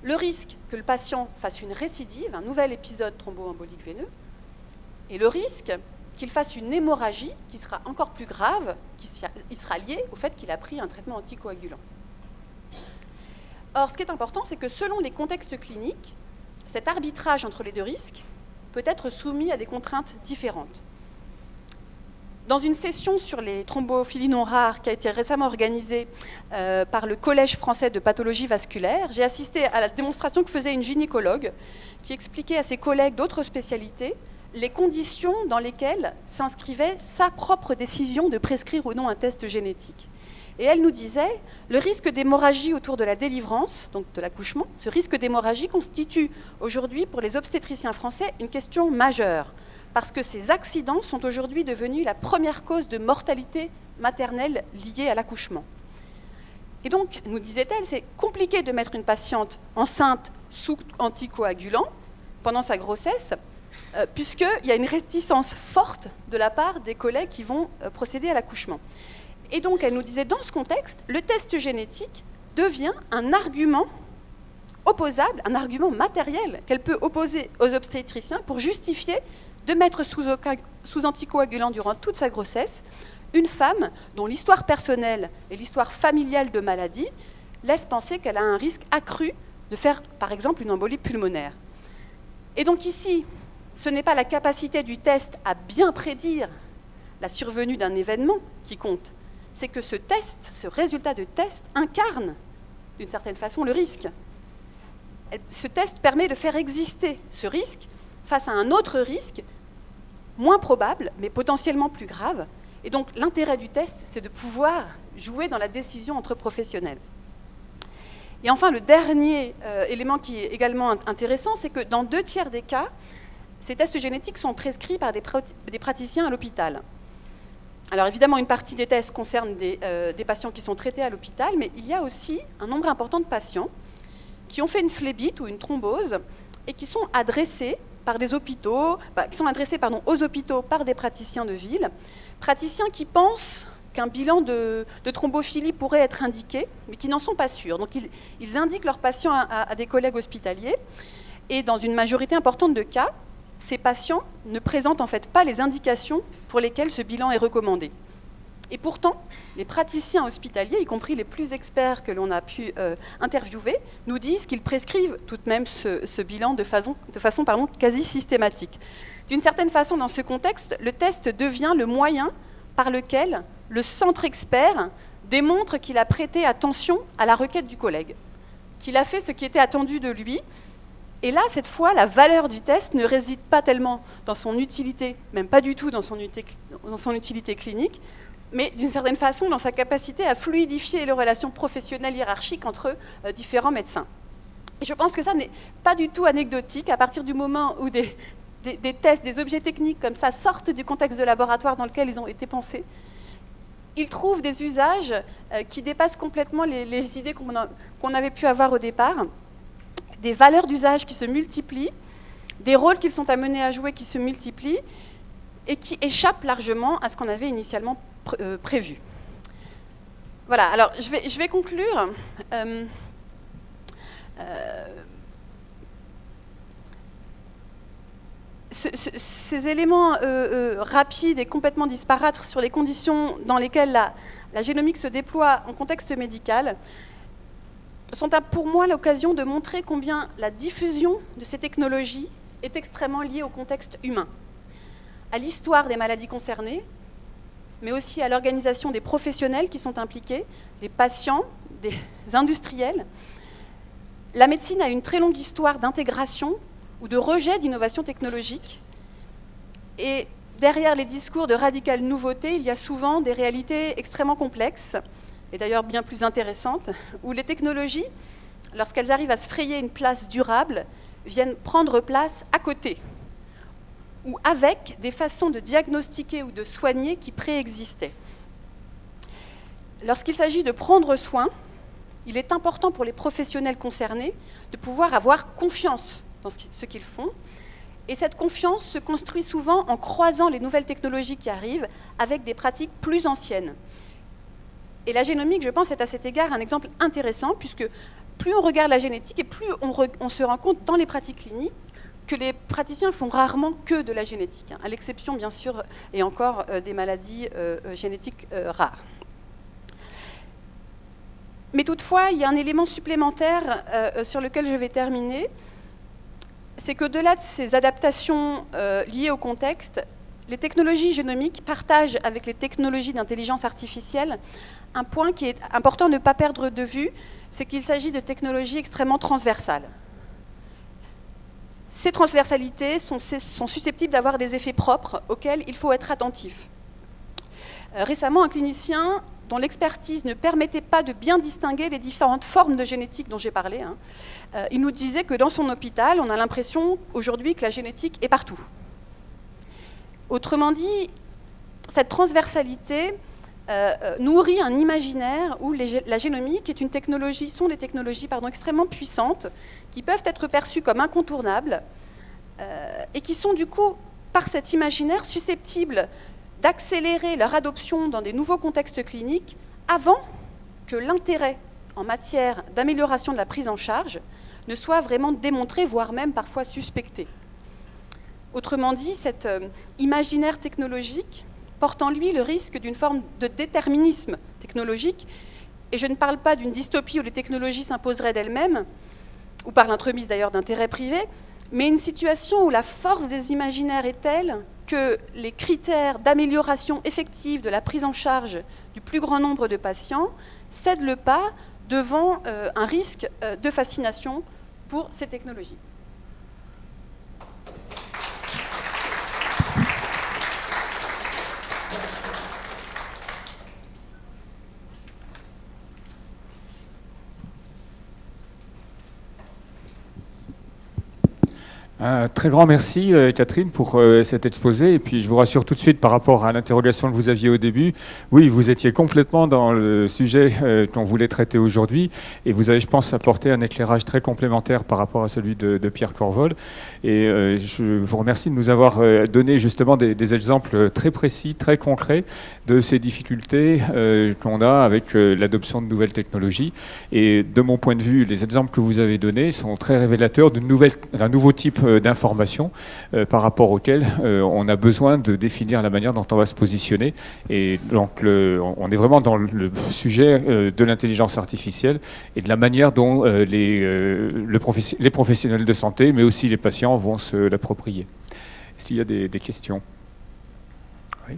Le risque que le patient fasse une récidive, un nouvel épisode thromboembolique veineux, et le risque qu'il fasse une hémorragie qui sera encore plus grave, qui sera liée au fait qu'il a pris un traitement anticoagulant. Or, ce qui est important, c'est que selon les contextes cliniques, cet arbitrage entre les deux risques peut être soumis à des contraintes différentes. Dans une session sur les thrombophilies non rares qui a été récemment organisée par le Collège français de pathologie vasculaire, j'ai assisté à la démonstration que faisait une gynécologue qui expliquait à ses collègues d'autres spécialités les conditions dans lesquelles s'inscrivait sa propre décision de prescrire ou non un test génétique. Et elle nous disait, le risque d'hémorragie autour de la délivrance, donc de l'accouchement, ce risque d'hémorragie constitue aujourd'hui pour les obstétriciens français une question majeure, parce que ces accidents sont aujourd'hui devenus la première cause de mortalité maternelle liée à l'accouchement. Et donc, nous disait-elle, c'est compliqué de mettre une patiente enceinte sous anticoagulant pendant sa grossesse, puisqu'il y a une réticence forte de la part des collègues qui vont procéder à l'accouchement. Et donc, elle nous disait, dans ce contexte, le test génétique devient un argument opposable, un argument matériel qu'elle peut opposer aux obstétriciens pour justifier de mettre sous anticoagulant durant toute sa grossesse une femme dont l'histoire personnelle et l'histoire familiale de maladie laissent penser qu'elle a un risque accru de faire, par exemple, une embolie pulmonaire. Et donc ici, ce n'est pas la capacité du test à bien prédire la survenue d'un événement qui compte, c'est que ce test, ce résultat de test, incarne d'une certaine façon le risque. Ce test permet de faire exister ce risque face à un autre risque, moins probable, mais potentiellement plus grave. Et donc, l'intérêt du test, c'est de pouvoir jouer dans la décision entre professionnels. Et enfin, le dernier élément qui est également intéressant, c'est que dans 2/3 des cas, ces tests génétiques sont prescrits par des praticiens à l'hôpital. Alors évidemment, une partie des tests concerne des patients qui sont traités à l'hôpital, mais il y a aussi un nombre important de patients qui ont fait une phlébite ou une thrombose et qui sont adressés par des hôpitaux, aux hôpitaux par des praticiens de ville, praticiens qui pensent qu'un bilan de thrombophilie pourrait être indiqué, mais qui n'en sont pas sûrs. Donc ils indiquent leurs patients à des collègues hospitaliers, et dans une majorité importante de cas, ces patients ne présentent en fait pas les indications pour lesquelles ce bilan est recommandé. Et pourtant, les praticiens hospitaliers, y compris les plus experts que l'on a pu interviewer, nous disent qu'ils prescrivent tout de même ce bilan de façon quasi systématique. D'une certaine façon, dans ce contexte, le test devient le moyen par lequel le centre expert démontre qu'il a prêté attention à la requête du collègue, qu'il a fait ce qui était attendu de lui. Et là, cette fois, la valeur du test ne réside pas tellement dans son utilité, même pas du tout dans son utilité clinique, mais d'une certaine façon dans sa capacité à fluidifier les relations professionnelles hiérarchiques entre différents médecins. Et je pense que ça n'est pas du tout anecdotique. À partir du moment où des tests, des objets techniques comme ça sortent du contexte de laboratoire dans lequel ils ont été pensés, ils trouvent des usages qui dépassent complètement les idées qu'on avait pu avoir au départ, des valeurs d'usage qui se multiplient, des rôles qu'ils sont amenés à jouer qui se multiplient et qui échappent largement à ce qu'on avait initialement prévu. Voilà, alors je vais conclure. Ces éléments rapides et complètement disparates sur les conditions dans lesquelles la génomique se déploie en contexte médical sont pour moi l'occasion de montrer combien la diffusion de ces technologies est extrêmement liée au contexte humain, à l'histoire des maladies concernées, mais aussi à l'organisation des professionnels qui sont impliqués, des patients, des industriels. La médecine a une très longue histoire d'intégration ou de rejet d'innovation technologique. Et derrière les discours de radicale nouveauté, il y a souvent des réalités extrêmement complexes, et d'ailleurs bien plus intéressantes, où les technologies, lorsqu'elles arrivent à se frayer une place durable, viennent prendre place à côté ou avec des façons de diagnostiquer ou de soigner qui préexistaient. Lorsqu'il s'agit de prendre soin, il est important pour les professionnels concernés de pouvoir avoir confiance dans ce qu'ils font. Et cette confiance se construit souvent en croisant les nouvelles technologies qui arrivent avec des pratiques plus anciennes. Et la génomique, je pense, est à cet égard un exemple intéressant, puisque plus on regarde la génétique et plus on se rend compte dans les pratiques cliniques que les praticiens font rarement que de la génétique, à l'exception, bien sûr, et encore des maladies génétiques rares. Mais toutefois, il y a un élément supplémentaire sur lequel je vais terminer, c'est qu'au-delà de ces adaptations liées au contexte, les technologies génomiques partagent avec les technologies d'intelligence artificielle un point qui est important de ne pas perdre de vue, c'est qu'il s'agit de technologies extrêmement transversales. Ces transversalités sont susceptibles d'avoir des effets propres auxquels il faut être attentif. Récemment, un clinicien dont l'expertise ne permettait pas de bien distinguer les différentes formes de génétique dont j'ai parlé, il nous disait que dans son hôpital, on a l'impression aujourd'hui que la génétique est partout. Autrement dit, cette transversalité nourrit un imaginaire où la génomique est une technologie, sont des technologies extrêmement puissantes qui peuvent être perçues comme incontournables et qui sont du coup, par cet imaginaire, susceptibles d'accélérer leur adoption dans des nouveaux contextes cliniques avant que l'intérêt en matière d'amélioration de la prise en charge ne soit vraiment démontré, voire même parfois suspecté. Autrement dit, cet imaginaire technologique porte en lui le risque d'une forme de déterminisme technologique, et je ne parle pas d'une dystopie où les technologies s'imposeraient d'elles-mêmes, ou par l'entremise d'ailleurs d'intérêts privés, mais une situation où la force des imaginaires est telle que les critères d'amélioration effective de la prise en charge du plus grand nombre de patients cèdent le pas devant un risque de fascination pour ces technologies. Un très grand merci, Catherine, pour cet exposé. Et puis, je vous rassure tout de suite par rapport à l'interrogation que vous aviez au début. Oui, vous étiez complètement dans le sujet qu'on voulait traiter aujourd'hui. Et vous avez, je pense, apporté un éclairage très complémentaire par rapport à celui de Pierre Corvol. Et je vous remercie de nous avoir donné justement des exemples très précis, très concrets de ces difficultés qu'on a avec l'adoption de nouvelles technologies. Et de mon point de vue, les exemples que vous avez donnés sont très révélateurs d'un nouveau type d'informations par rapport auxquelles on a besoin de définir la manière dont on va se positionner. Et donc, on est vraiment dans le sujet de l'intelligence artificielle et de la manière dont les professionnels de santé, mais aussi les patients, vont se l'approprier. Est-ce qu'il y a des questions ? Oui.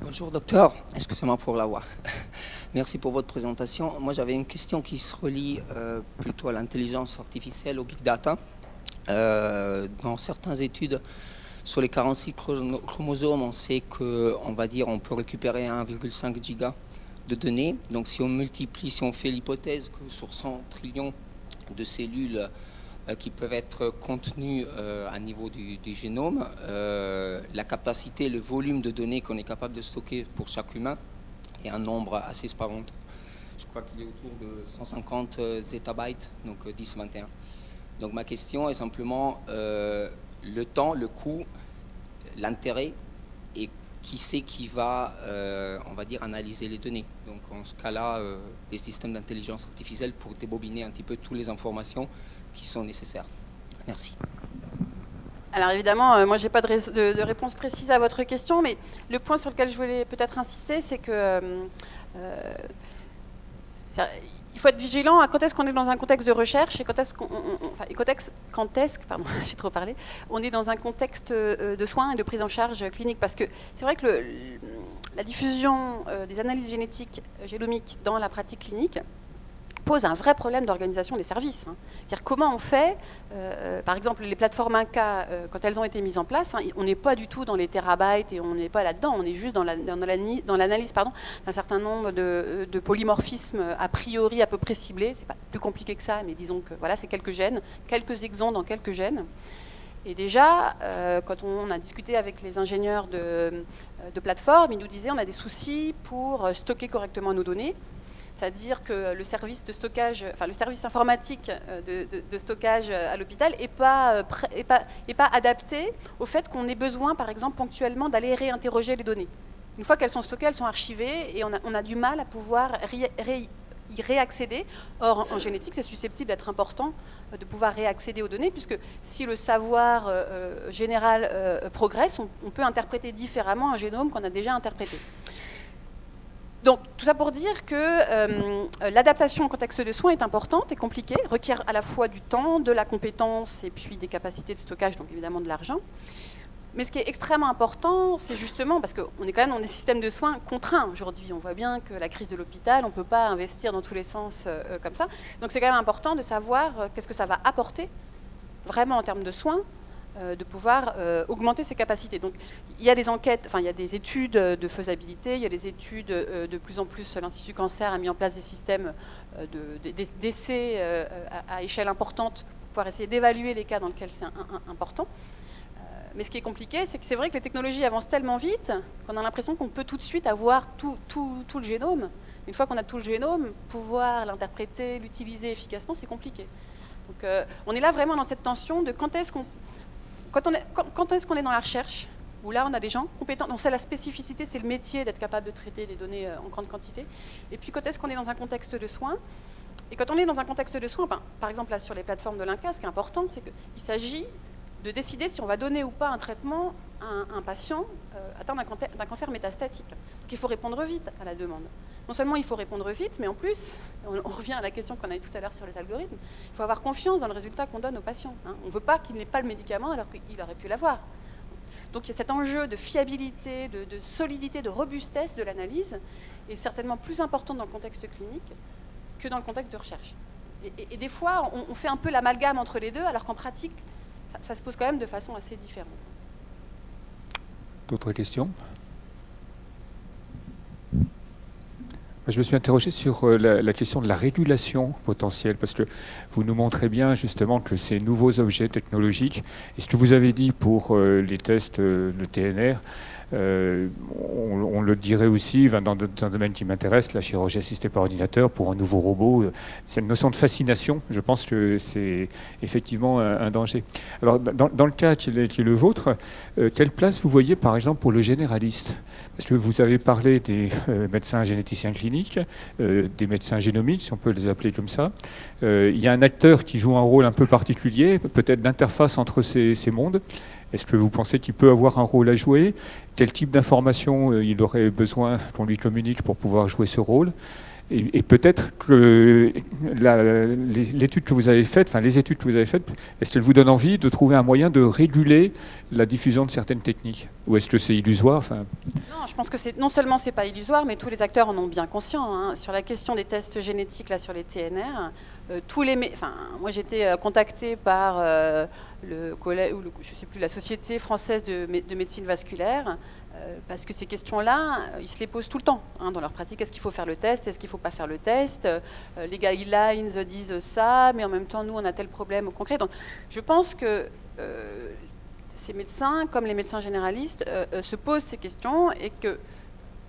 Bonjour docteur, excusez-moi pour la voix. Merci pour votre présentation. Moi j'avais une question qui se relie plutôt à l'intelligence artificielle, au big data. Dans certaines études sur les 46 chromosomes, on sait qu'on va dire on peut récupérer 1,5 giga de données. Donc si on multiplie, si on fait l'hypothèse que sur 100 trillions de cellules qui peuvent être contenues à niveau du génome, la capacité, le volume de données qu'on est capable de stocker pour chaque humain est un nombre assez apparent. Je crois qu'il est autour de 150 zétabytes, donc 10-21. Donc ma question est simplement le temps, le coût, l'intérêt et qui c'est qui va, on va dire, analyser les données. Donc en ce cas-là, les systèmes d'intelligence artificielle pour débobiner un petit peu toutes les informations qui sont nécessaires. Merci. Alors évidemment, moi je n'ai pas de réponse précise à votre question, mais le point sur lequel je voulais peut-être insister, c'est que il faut être vigilant à quand est-ce qu'on est dans un contexte de recherche et quand est-ce j'ai trop parlé, on est dans un contexte de soins et de prise en charge clinique, parce que c'est vrai que la diffusion des analyses génétiques, génomiques dans la pratique clinique pose un vrai problème d'organisation des services. C'est-à-dire comment on fait, par exemple les plateformes Inca, quand elles ont été mises en place, on n'est pas du tout dans les terabytes et on n'est pas là-dedans, on est juste dans l'analyse d'un certain nombre de polymorphismes a priori à peu près ciblés. C'est pas plus compliqué que ça, mais disons que voilà, c'est quelques gènes, quelques exons dans quelques gènes. Et déjà, quand on a discuté avec les ingénieurs de plateforme, ils nous disaient on a des soucis pour stocker correctement nos données. C'est-à-dire que le service de stockage, enfin le service informatique de stockage à l'hôpital n'est pas adapté au fait qu'on ait besoin, par exemple, ponctuellement d'aller réinterroger les données. Une fois qu'elles sont stockées, elles sont archivées et on a du mal à pouvoir y réaccéder. Or, en génétique, c'est susceptible d'être important de pouvoir réaccéder aux données, puisque si le savoir général progresse, on peut interpréter différemment un génome qu'on a déjà interprété. Donc, tout ça pour dire que l'adaptation au contexte de soins est importante et compliquée, requiert à la fois du temps, de la compétence et puis des capacités de stockage, donc évidemment de l'argent. Mais ce qui est extrêmement important, c'est justement, parce qu'on est quand même dans des systèmes de soins contraints aujourd'hui, on voit bien que la crise de l'hôpital, on ne peut pas investir dans tous les sens comme ça. Donc c'est quand même important de savoir qu'est-ce que ça va apporter vraiment en termes de soins, de pouvoir augmenter ses capacités. Donc il y a des enquêtes, enfin il y a des études de faisabilité, il y a des études de plus en plus, l'Institut Cancer a mis en place des systèmes d'essais à échelle importante pour pouvoir essayer d'évaluer les cas dans lesquels c'est important. Mais ce qui est compliqué, c'est que c'est vrai que les technologies avancent tellement vite qu'on a l'impression qu'on peut tout de suite avoir tout le génome. Une fois qu'on a tout le génome, pouvoir l'interpréter, l'utiliser efficacement, c'est compliqué. Donc on est là vraiment dans cette tension de quand est-ce qu'on est dans la recherche, où là on a des gens compétents, donc c'est la spécificité, c'est le métier d'être capable de traiter des données en grande quantité, et puis quand est-ce qu'on est dans un contexte de soins. Et quand on est dans un contexte de soins, par exemple là sur les plateformes de l'INCA, ce qui est important, c'est qu'il s'agit de décider si on va donner ou pas un traitement à un patient atteint d'un cancer métastatique. Donc il faut répondre vite à la demande. Non seulement il faut répondre vite, mais en plus, on revient à la question qu'on a eue tout à l'heure sur les algorithmes, il faut avoir confiance dans le résultat qu'on donne aux patients. On ne veut pas qu'il n'ait pas le médicament alors qu'il aurait pu l'avoir. Donc il y a cet enjeu de fiabilité, de solidité, de robustesse de l'analyse, est certainement plus important dans le contexte clinique que dans le contexte de recherche. Et des fois, on fait un peu l'amalgame entre les deux, alors qu'en pratique, ça se pose quand même de façon assez différente. D'autres questions ? Je me suis interrogé sur la question de la régulation potentielle, parce que vous nous montrez bien justement que ces nouveaux objets technologiques, et ce que vous avez dit pour les tests de TNR, on le dirait aussi dans un domaine qui m'intéresse, la chirurgie assistée par ordinateur pour un nouveau robot. C'est une notion de fascination, je pense que c'est effectivement un danger. Alors dans le cas qui est le vôtre, quelle place vous voyez par exemple pour le généraliste ? Parce que vous avez parlé des médecins généticiens cliniques, des médecins génomiques, si on peut les appeler comme ça. Il y a un acteur qui joue un rôle un peu particulier, peut-être d'interface entre ces mondes. Est-ce que vous pensez qu'il peut avoir un rôle à jouer ? Quel type d'informations il aurait besoin qu'on lui communique pour pouvoir jouer ce rôle ? Et peut-être que l'étude que vous avez faite, est-ce qu'elle vous donne envie de trouver un moyen de réguler la diffusion de certaines techniques ? Ou est-ce que c'est illusoire ? Non, je pense que non seulement c'est pas illusoire, mais tous les acteurs en ont bien conscience. Sur la question des tests génétiques, là, sur les TNR, moi j'étais contactée par le collège, ou je sais plus, la Société française de médecine vasculaire, parce que ces questions-là, ils se les posent tout le temps dans leur pratique. Est-ce qu'il faut faire le test ? Est-ce qu'il ne faut pas faire le test ? Les guidelines disent ça, mais en même temps, nous, on a tel problème au concret. Donc, je pense que ces médecins, comme les médecins généralistes, se posent ces questions et que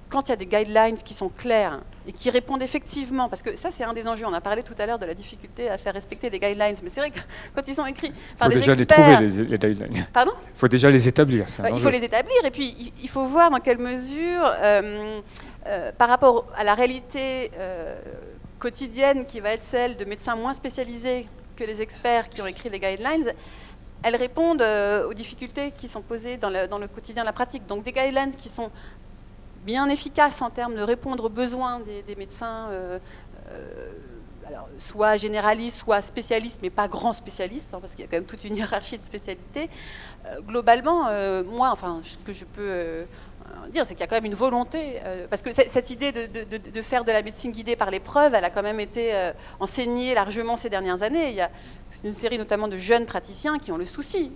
quand il y a des guidelines qui sont claires et qui répondent effectivement, parce que ça c'est un des enjeux, on a parlé tout à l'heure de la difficulté à faire respecter des guidelines, mais c'est vrai que quand ils sont écrits par des experts... Il faut déjà les trouver, les guidelines. Pardon ? Il faut déjà les établir. Il faut les établir, et puis il faut voir dans quelle mesure, par rapport à la réalité quotidienne qui va être celle de médecins moins spécialisés que les experts qui ont écrit les guidelines, elles répondent aux difficultés qui sont posées dans le quotidien de la pratique. Donc des guidelines qui sont bien efficace en termes de répondre aux besoins des médecins, alors, soit généralistes, soit spécialistes, mais pas grands spécialistes, parce qu'il y a quand même toute une hiérarchie de spécialités. Globalement, moi, ce que je peux dire, c'est qu'il y a quand même une volonté, parce que cette idée de faire de la médecine guidée par l'épreuve, elle a quand même été enseignée largement ces dernières années. Il y a une série notamment de jeunes praticiens qui ont le souci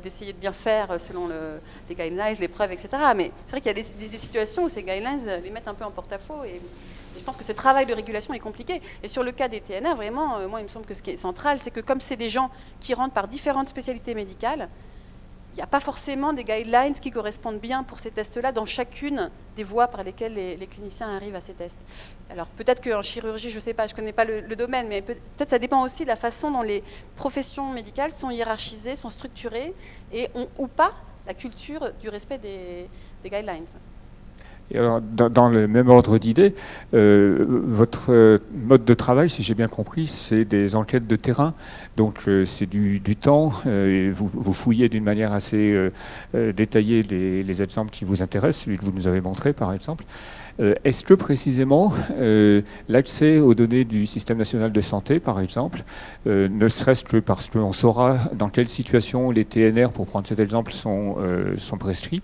d'essayer de bien faire selon les guidelines, l'épreuve, etc. Mais c'est vrai qu'il y a des situations où ces guidelines les mettent un peu en porte-à-faux, et je pense que ce travail de régulation est compliqué. Et sur le cas des TNR, vraiment, moi, il me semble que ce qui est central, c'est que comme c'est des gens qui rentrent par différentes spécialités médicales, il n'y a pas forcément des guidelines qui correspondent bien pour ces tests-là dans chacune des voies par lesquelles les cliniciens arrivent à ces tests. Alors peut-être qu'en chirurgie, je ne sais pas, je ne connais pas le domaine, mais peut-être ça dépend aussi de la façon dont les professions médicales sont hiérarchisées, sont structurées et ont ou pas la culture du respect des guidelines. Et alors, dans le même ordre d'idée, votre mode de travail, si j'ai bien compris, c'est des enquêtes de terrain. Donc, c'est du temps. Et vous fouillez d'une manière assez détaillée les exemples qui vous intéressent, celui que vous nous avez montré, par exemple. Est-ce que précisément l'accès aux données du système national de santé, par exemple, ne serait-ce que parce qu'on saura dans quelle situation les TNR, pour prendre cet exemple, sont prescrits,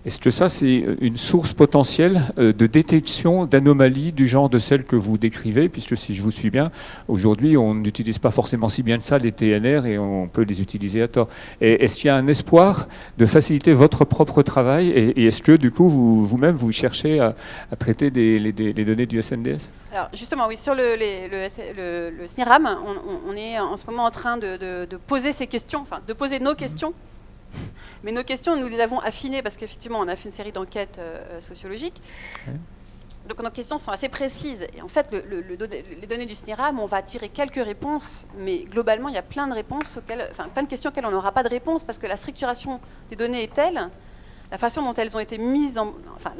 est-ce que ça, c'est une source potentielle de détection d'anomalies du genre de celles que vous décrivez, puisque si je vous suis bien, aujourd'hui, on n'utilise pas forcément si bien que ça les TNR et on peut les utiliser à tort. Et est-ce qu'il y a un espoir de faciliter votre propre travail et est-ce que, du coup, vous-même, vous cherchez à traiter les données du SNDS ? Alors justement, oui, sur le SNIRAM, on est en ce moment en train de poser ces questions, enfin de poser nos questions. Mais nos questions, nous les avons affinées parce qu'effectivement, on a fait une série d'enquêtes sociologiques. Donc nos questions sont assez précises. Et en fait, les données du SNIRAM, on va tirer quelques réponses, mais globalement, il y a plein de réponses plein de questions auxquelles on n'aura pas de réponse parce que la structuration des données est telle, la façon dont elles ont été mises en... Enfin,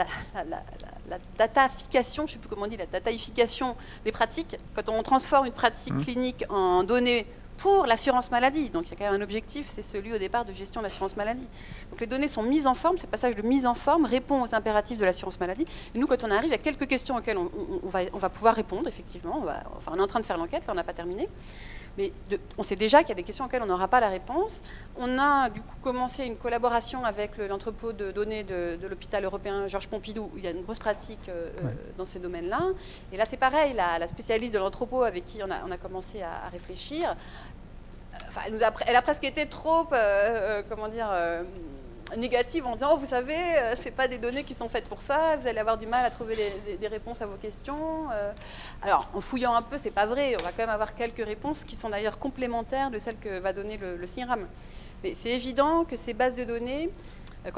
la datafication, je ne sais plus comment on dit, la dataification des pratiques, quand on transforme une pratique clinique en données pour l'assurance maladie. Donc il y a quand même un objectif, c'est celui au départ de gestion de l'assurance maladie. Donc les données sont mises en forme, ce passage de mise en forme répond aux impératifs de l'assurance maladie. Et nous, quand on arrive, il y a quelques questions auxquelles on va pouvoir répondre, effectivement. On est en train de faire l'enquête, là on n'a pas terminé. Mais on sait déjà qu'il y a des questions auxquelles on n'aura pas la réponse. On a du coup commencé une collaboration avec l'entrepôt de données de l'hôpital européen Georges Pompidou, où il y a une grosse pratique dans ces domaines-là. Et là, c'est pareil, la spécialiste de l'entrepôt avec qui on a commencé à réfléchir, elle a presque été trop, négative en disant « Oh, vous savez, c'est pas des données qui sont faites pour ça, vous allez avoir du mal à trouver des réponses à vos questions. » Alors, en fouillant un peu, c'est pas vrai, on va quand même avoir quelques réponses qui sont d'ailleurs complémentaires de celles que va donner le SNIRAM. Mais c'est évident que ces bases de données,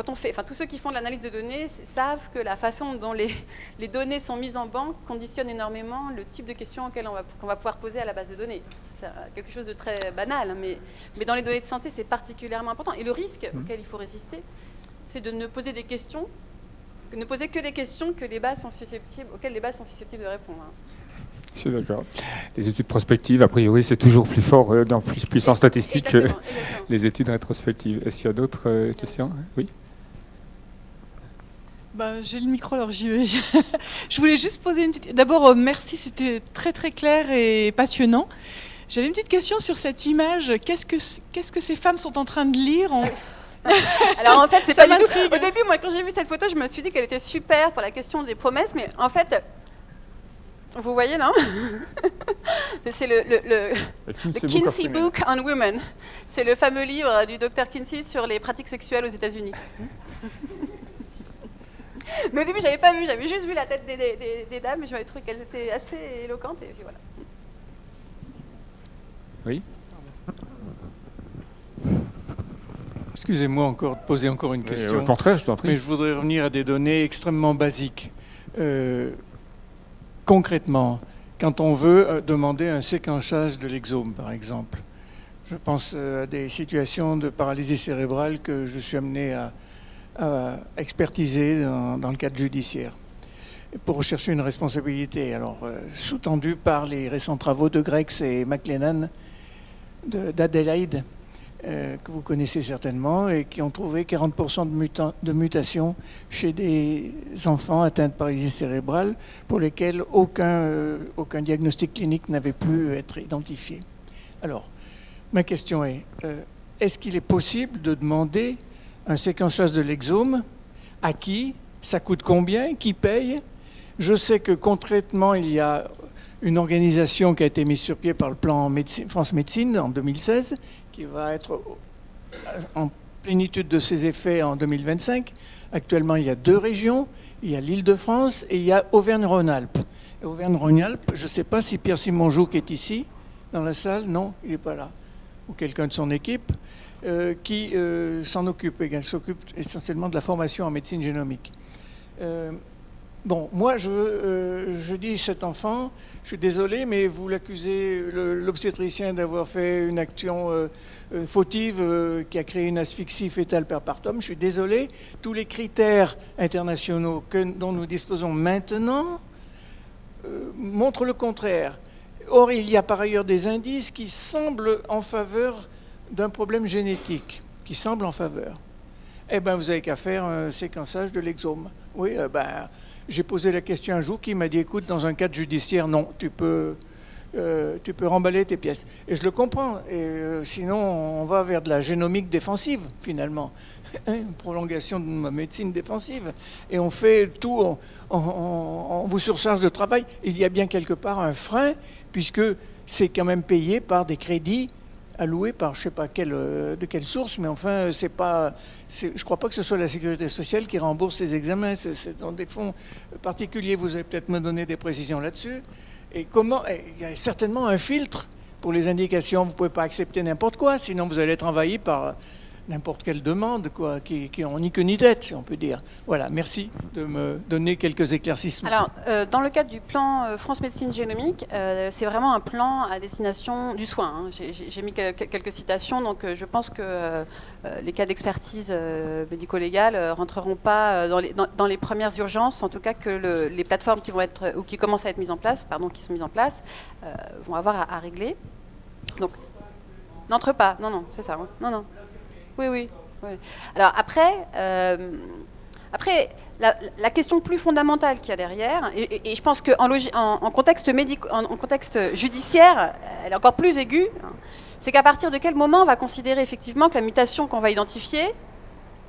tous ceux qui font de l'analyse de données savent que la façon dont les données sont mises en banque conditionne énormément le type de questions auxquelles qu'on va pouvoir poser à la base de données. C'est quelque chose de très banal, mais dans les données de santé, c'est particulièrement important. Et le risque auquel il faut résister, c'est de ne poser que des questions auxquelles les bases sont susceptibles de répondre. Je suis d'accord. Les études prospectives, a priori, c'est toujours plus fort, plus puissant statistique que les études rétrospectives. Est-ce qu'il y a d'autres questions ? Oui. J'ai le micro, alors j'y vais. Je voulais juste poser une petite... D'abord, merci, c'était très très clair et passionnant. J'avais une petite question sur cette image. Qu'est-ce que ces femmes sont en train de lire Alors en fait, c'est pas du tout... Au début, moi, quand j'ai vu cette photo, je me suis dit qu'elle était super pour la question des promesses, mais en fait... Vous voyez, non? C'est le Kinsey Book on Women. C'est le fameux livre du docteur Kinsey sur les pratiques sexuelles aux États-Unis. Mais au début, j'avais pas vu, j'avais juste vu la tête des dames, et j'avais trouvé qu'elles étaient assez éloquentes, et puis voilà. Oui. Excusez-moi encore de poser encore une question. Au contraire, je t'en prie. Mais je voudrais revenir à des données extrêmement basiques. Concrètement, quand on veut demander un séquençage de l'exome, par exemple, je pense à des situations de paralysie cérébrale que je suis amené à expertiser dans le cadre judiciaire pour rechercher une responsabilité. Alors, sous-tendu par les récents travaux de Grex et McLennan d'Adelaide, que vous connaissez certainement, et qui ont trouvé 40% de mutations chez des enfants atteints de paralysie cérébrale pour lesquels aucun diagnostic clinique n'avait pu être identifié. Alors, ma question est, est-ce qu'il est possible de demander un séquençage de l'exome à qui, Ça coûte combien? Qui paye? Je sais que concrètement, il y a une organisation qui a été mise sur pied par le plan France Médecine en 2016, qui va être en plénitude de ses effets en 2025. Actuellement, il y a 2 régions. Il y a l'Île-de-France et il y a Auvergne-Rhône-Alpes. Auvergne-Rhône-Alpes, je ne sais pas si Pierre Simonjou qui est ici, dans la salle, non, il n'est pas là, ou quelqu'un de son équipe, qui s'en occupe. Elle s'occupe essentiellement de la formation en médecine génomique. Bon, moi, je dis cet enfant, je suis désolé, mais vous l'accusez, l'obstétricien, d'avoir fait une action fautive qui a créé une asphyxie fœtale per partum. Je suis désolé, tous les critères internationaux dont nous disposons maintenant montrent le contraire. Or, il y a par ailleurs des indices qui semblent en faveur d'un problème génétique, qui semblent en faveur. Eh bien, vous n'avez qu'à faire un séquençage de l'exome. Oui, j'ai posé la question un jour qui m'a dit, écoute, dans un cadre judiciaire, non, tu peux remballer tes pièces. Et je le comprends. Et sinon, on va vers de la génomique défensive, finalement. Une prolongation de ma médecine défensive. Et on fait tout, on vous surcharge de travail. Il y a bien quelque part un frein, puisque c'est quand même payé par des crédits alloués par je ne sais pas de quelle source, mais enfin, je ne crois pas que ce soit la Sécurité sociale qui rembourse ces examens. C'est dans des fonds particuliers. Vous allez peut-être me donner des précisions là-dessus. Et il y a certainement un filtre pour les indications. Vous ne pouvez pas accepter n'importe quoi, sinon vous allez être envahi par n'importe quelle demande, quoi, qui ont ni queue ni tête, si on peut dire. Voilà, merci de me donner quelques éclaircissements. Alors, dans le cadre du plan France Médecine Génomique, c'est vraiment un plan à destination du soin. Hein. J'ai mis quelques citations, donc je pense que les cas d'expertise médico-légale ne rentreront pas dans les premières urgences, en tout cas que les plateformes qui vont être, ou qui commencent à être mises en place, qui sont mises en place, vont avoir à régler. Donc, n'entre pas, non, c'est ça. Hein. Non. Oui. Alors après, la question plus fondamentale qu'il y a derrière, et je pense qu'en contexte judiciaire, elle est encore plus aiguë, hein, c'est qu'à partir de quel moment on va considérer effectivement que la mutation qu'on va identifier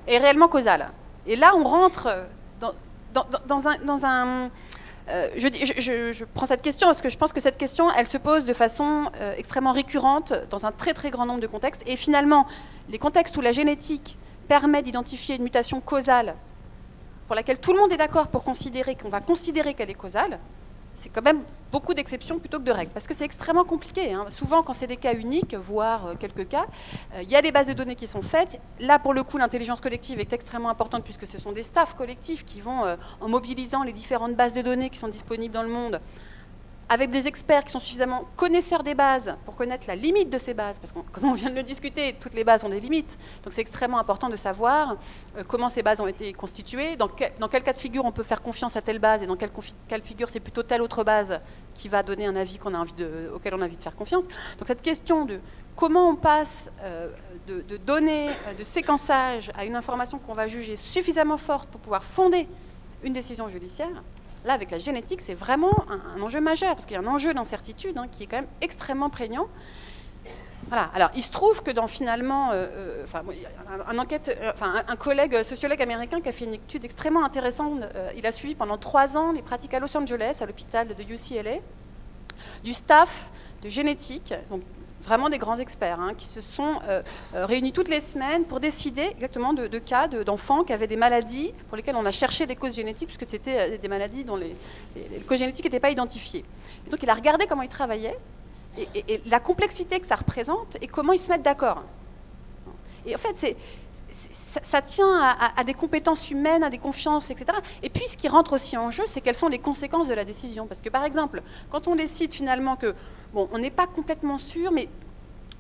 est réellement causale. Et là, on rentre dans un je prends cette question parce que je pense que cette question, elle se pose de façon extrêmement récurrente dans un très très grand nombre de contextes. Et finalement, les contextes où la génétique permet d'identifier une mutation causale pour laquelle tout le monde est d'accord pour considérer qu'on va considérer qu'elle est causale, c'est quand même beaucoup d'exceptions plutôt que de règles. Parce que c'est extrêmement compliqué. Hein. Souvent, quand c'est des cas uniques, voire quelques cas, il y a des bases de données qui sont faites. Là, pour le coup, l'intelligence collective est extrêmement importante puisque ce sont des staffs collectifs qui vont, en mobilisant les différentes bases de données qui sont disponibles dans le monde, avec des experts qui sont suffisamment connaisseurs des bases pour connaître la limite de ces bases, parce que comme on vient de le discuter, toutes les bases ont des limites, donc c'est extrêmement important de savoir comment ces bases ont été constituées, dans quel cas de figure on peut faire confiance à telle base, et dans quel cas de figure c'est plutôt telle autre base qui va donner un avis auquel on a envie de faire confiance. Donc cette question de comment on passe de données, de séquençage à une information qu'on va juger suffisamment forte pour pouvoir fonder une décision judiciaire, là, avec la génétique, c'est vraiment un enjeu majeur, parce qu'il y a un enjeu d'incertitude qui est quand même extrêmement prégnant. Voilà. Alors, il se trouve que finalement, un collègue sociologue américain qui a fait une étude extrêmement intéressante, il a suivi pendant 3 ans les pratiques à Los Angeles, à l'hôpital de UCLA, du staff de génétique, donc vraiment des grands experts, qui se sont réunis toutes les semaines pour décider exactement de cas d'enfants qui avaient des maladies pour lesquelles on a cherché des causes génétiques, puisque c'était des maladies dont les causes génétiques n'étaient pas identifiées. Et donc il a regardé comment ils travaillaient, et la complexité que ça représente, et comment ils se mettent d'accord. Et en fait, ça tient à des compétences humaines, à des confiances, etc. Et puis ce qui rentre aussi en jeu, c'est quelles sont les conséquences de la décision. Parce que par exemple, quand on décide finalement que, on n'est pas complètement sûr, mais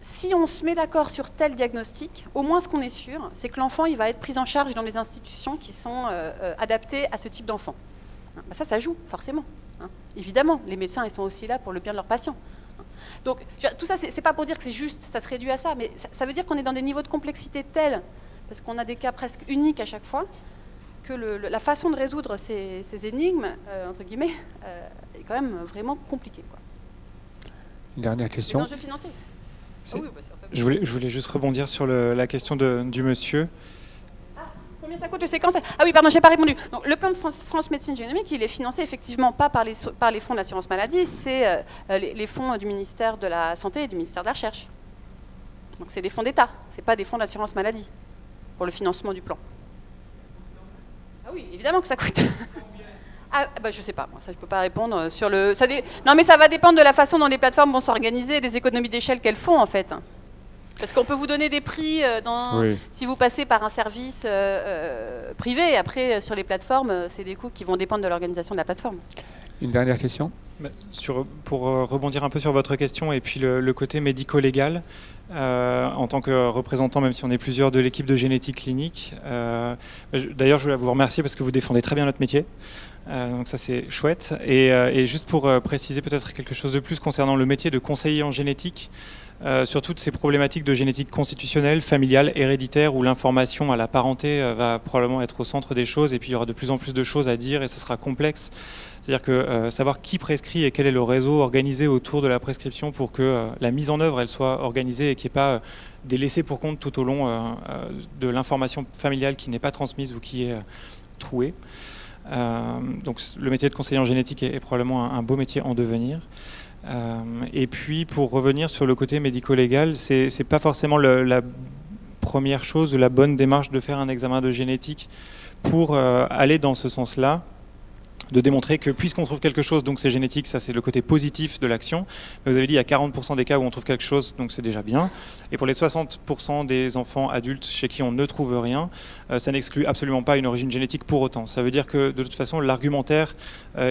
si on se met d'accord sur tel diagnostic, au moins ce qu'on est sûr, c'est que l'enfant il va être pris en charge dans des institutions qui sont adaptées à ce type d'enfant. Ça joue, forcément. Évidemment, les médecins ils sont aussi là pour le bien de leurs patients. Donc tout ça, c'est pas pour dire que c'est juste, ça se réduit à ça, mais ça veut dire qu'on est dans des niveaux de complexité tels, parce qu'on a des cas presque uniques à chaque fois, que la façon de résoudre ces énigmes, entre guillemets, est quand même vraiment compliquée. Une dernière question. Les enjeux financiers. Je voulais juste rebondir sur la question du monsieur. Combien ça coûte le séquençage? Ah oui, pardon, j'ai pas répondu. Donc, le plan de France Médecine Génomique, il est financé effectivement pas par les fonds de l'assurance maladie, c'est les fonds du ministère de la Santé et du ministère de la Recherche. Donc c'est des fonds d'État, c'est pas des fonds d'assurance maladie pour le financement du plan. Ah oui, évidemment que ça coûte. Ah, bah, je sais pas, moi, ça je peux pas répondre sur le. Non, mais ça va dépendre de la façon dont les plateformes vont s'organiser et des économies d'échelle qu'elles font en fait. Parce qu'on peut vous donner des prix si vous passez par un service privé. Après, sur les plateformes, c'est des coûts qui vont dépendre de l'organisation de la plateforme. Une dernière question ? Pour rebondir un peu sur votre question et puis le côté médico-légal, en tant que représentant, même si on est plusieurs, de l'équipe de génétique clinique, d'ailleurs je voulais vous remercier parce que vous défendez très bien notre métier. Donc ça c'est chouette. Et juste pour préciser peut-être quelque chose de plus concernant le métier de conseiller en génétique, sur toutes ces problématiques de génétique constitutionnelle, familiale, héréditaire, où l'information à la parenté va probablement être au centre des choses, et puis il y aura de plus en plus de choses à dire, et ce sera complexe. C'est-à-dire que savoir qui prescrit et quel est le réseau organisé autour de la prescription pour que la mise en œuvre elle soit organisée et qu'il n'y ait pas des laissés pour compte tout au long de l'information familiale qui n'est pas transmise ou qui est trouée. Donc le métier de conseiller en génétique est probablement un beau métier en devenir. Et puis pour revenir sur le côté médico-légal, c'est pas forcément la première chose, la bonne démarche de faire un examen de génétique pour aller dans ce sens-là, de démontrer que puisqu'on trouve quelque chose, donc c'est génétique, ça c'est le côté positif de l'action. Vous avez dit il y a 40% des cas où on trouve quelque chose, donc c'est déjà bien. Et pour les 60% des enfants adultes chez qui on ne trouve rien, ça n'exclut absolument pas une origine génétique pour autant. Ça veut dire que de toute façon l'argumentaire,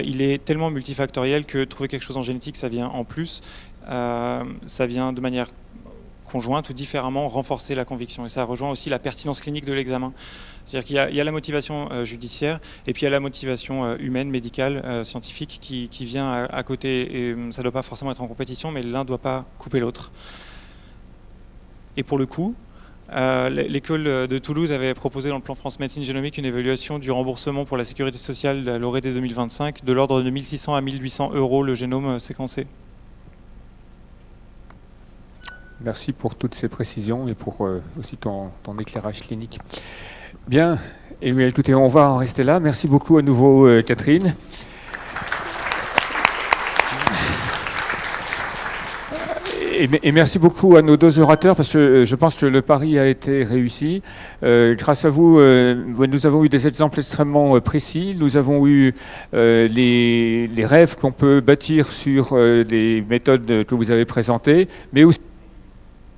il est tellement multifactoriel que trouver quelque chose en génétique, ça vient en plus, ça vient de manière conjointe ou différemment renforcer la conviction. Et ça rejoint aussi la pertinence clinique de l'examen. C'est-à-dire qu'il y a la motivation judiciaire et puis il y a la motivation humaine, médicale, scientifique qui vient à côté. Et ça ne doit pas forcément être en compétition, mais l'un ne doit pas couper l'autre. Et pour le coup, l'école de Toulouse avait proposé dans le plan France Médecine Génomique une évaluation du remboursement pour la sécurité sociale à l'ORED 2025 de l'ordre de 1600 à 1800 € le génome séquencé. Merci pour toutes ces précisions et pour aussi ton éclairage clinique. Bien, et bien, écoutez, on va en rester là. Merci beaucoup à nouveau, Catherine. Et merci beaucoup à nos deux orateurs, parce que je pense que le pari a été réussi. Grâce à vous, nous avons eu des exemples extrêmement précis. Nous avons eu les rêves qu'on peut bâtir sur les méthodes que vous avez présentées, mais aussi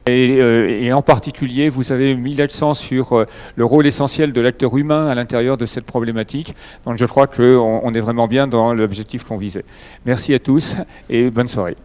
et en particulier, vous avez mis l'accent sur le rôle essentiel de l'acteur humain à l'intérieur de cette problématique. Donc je crois qu'on est vraiment bien dans l'objectif qu'on visait. Merci à tous et bonne soirée.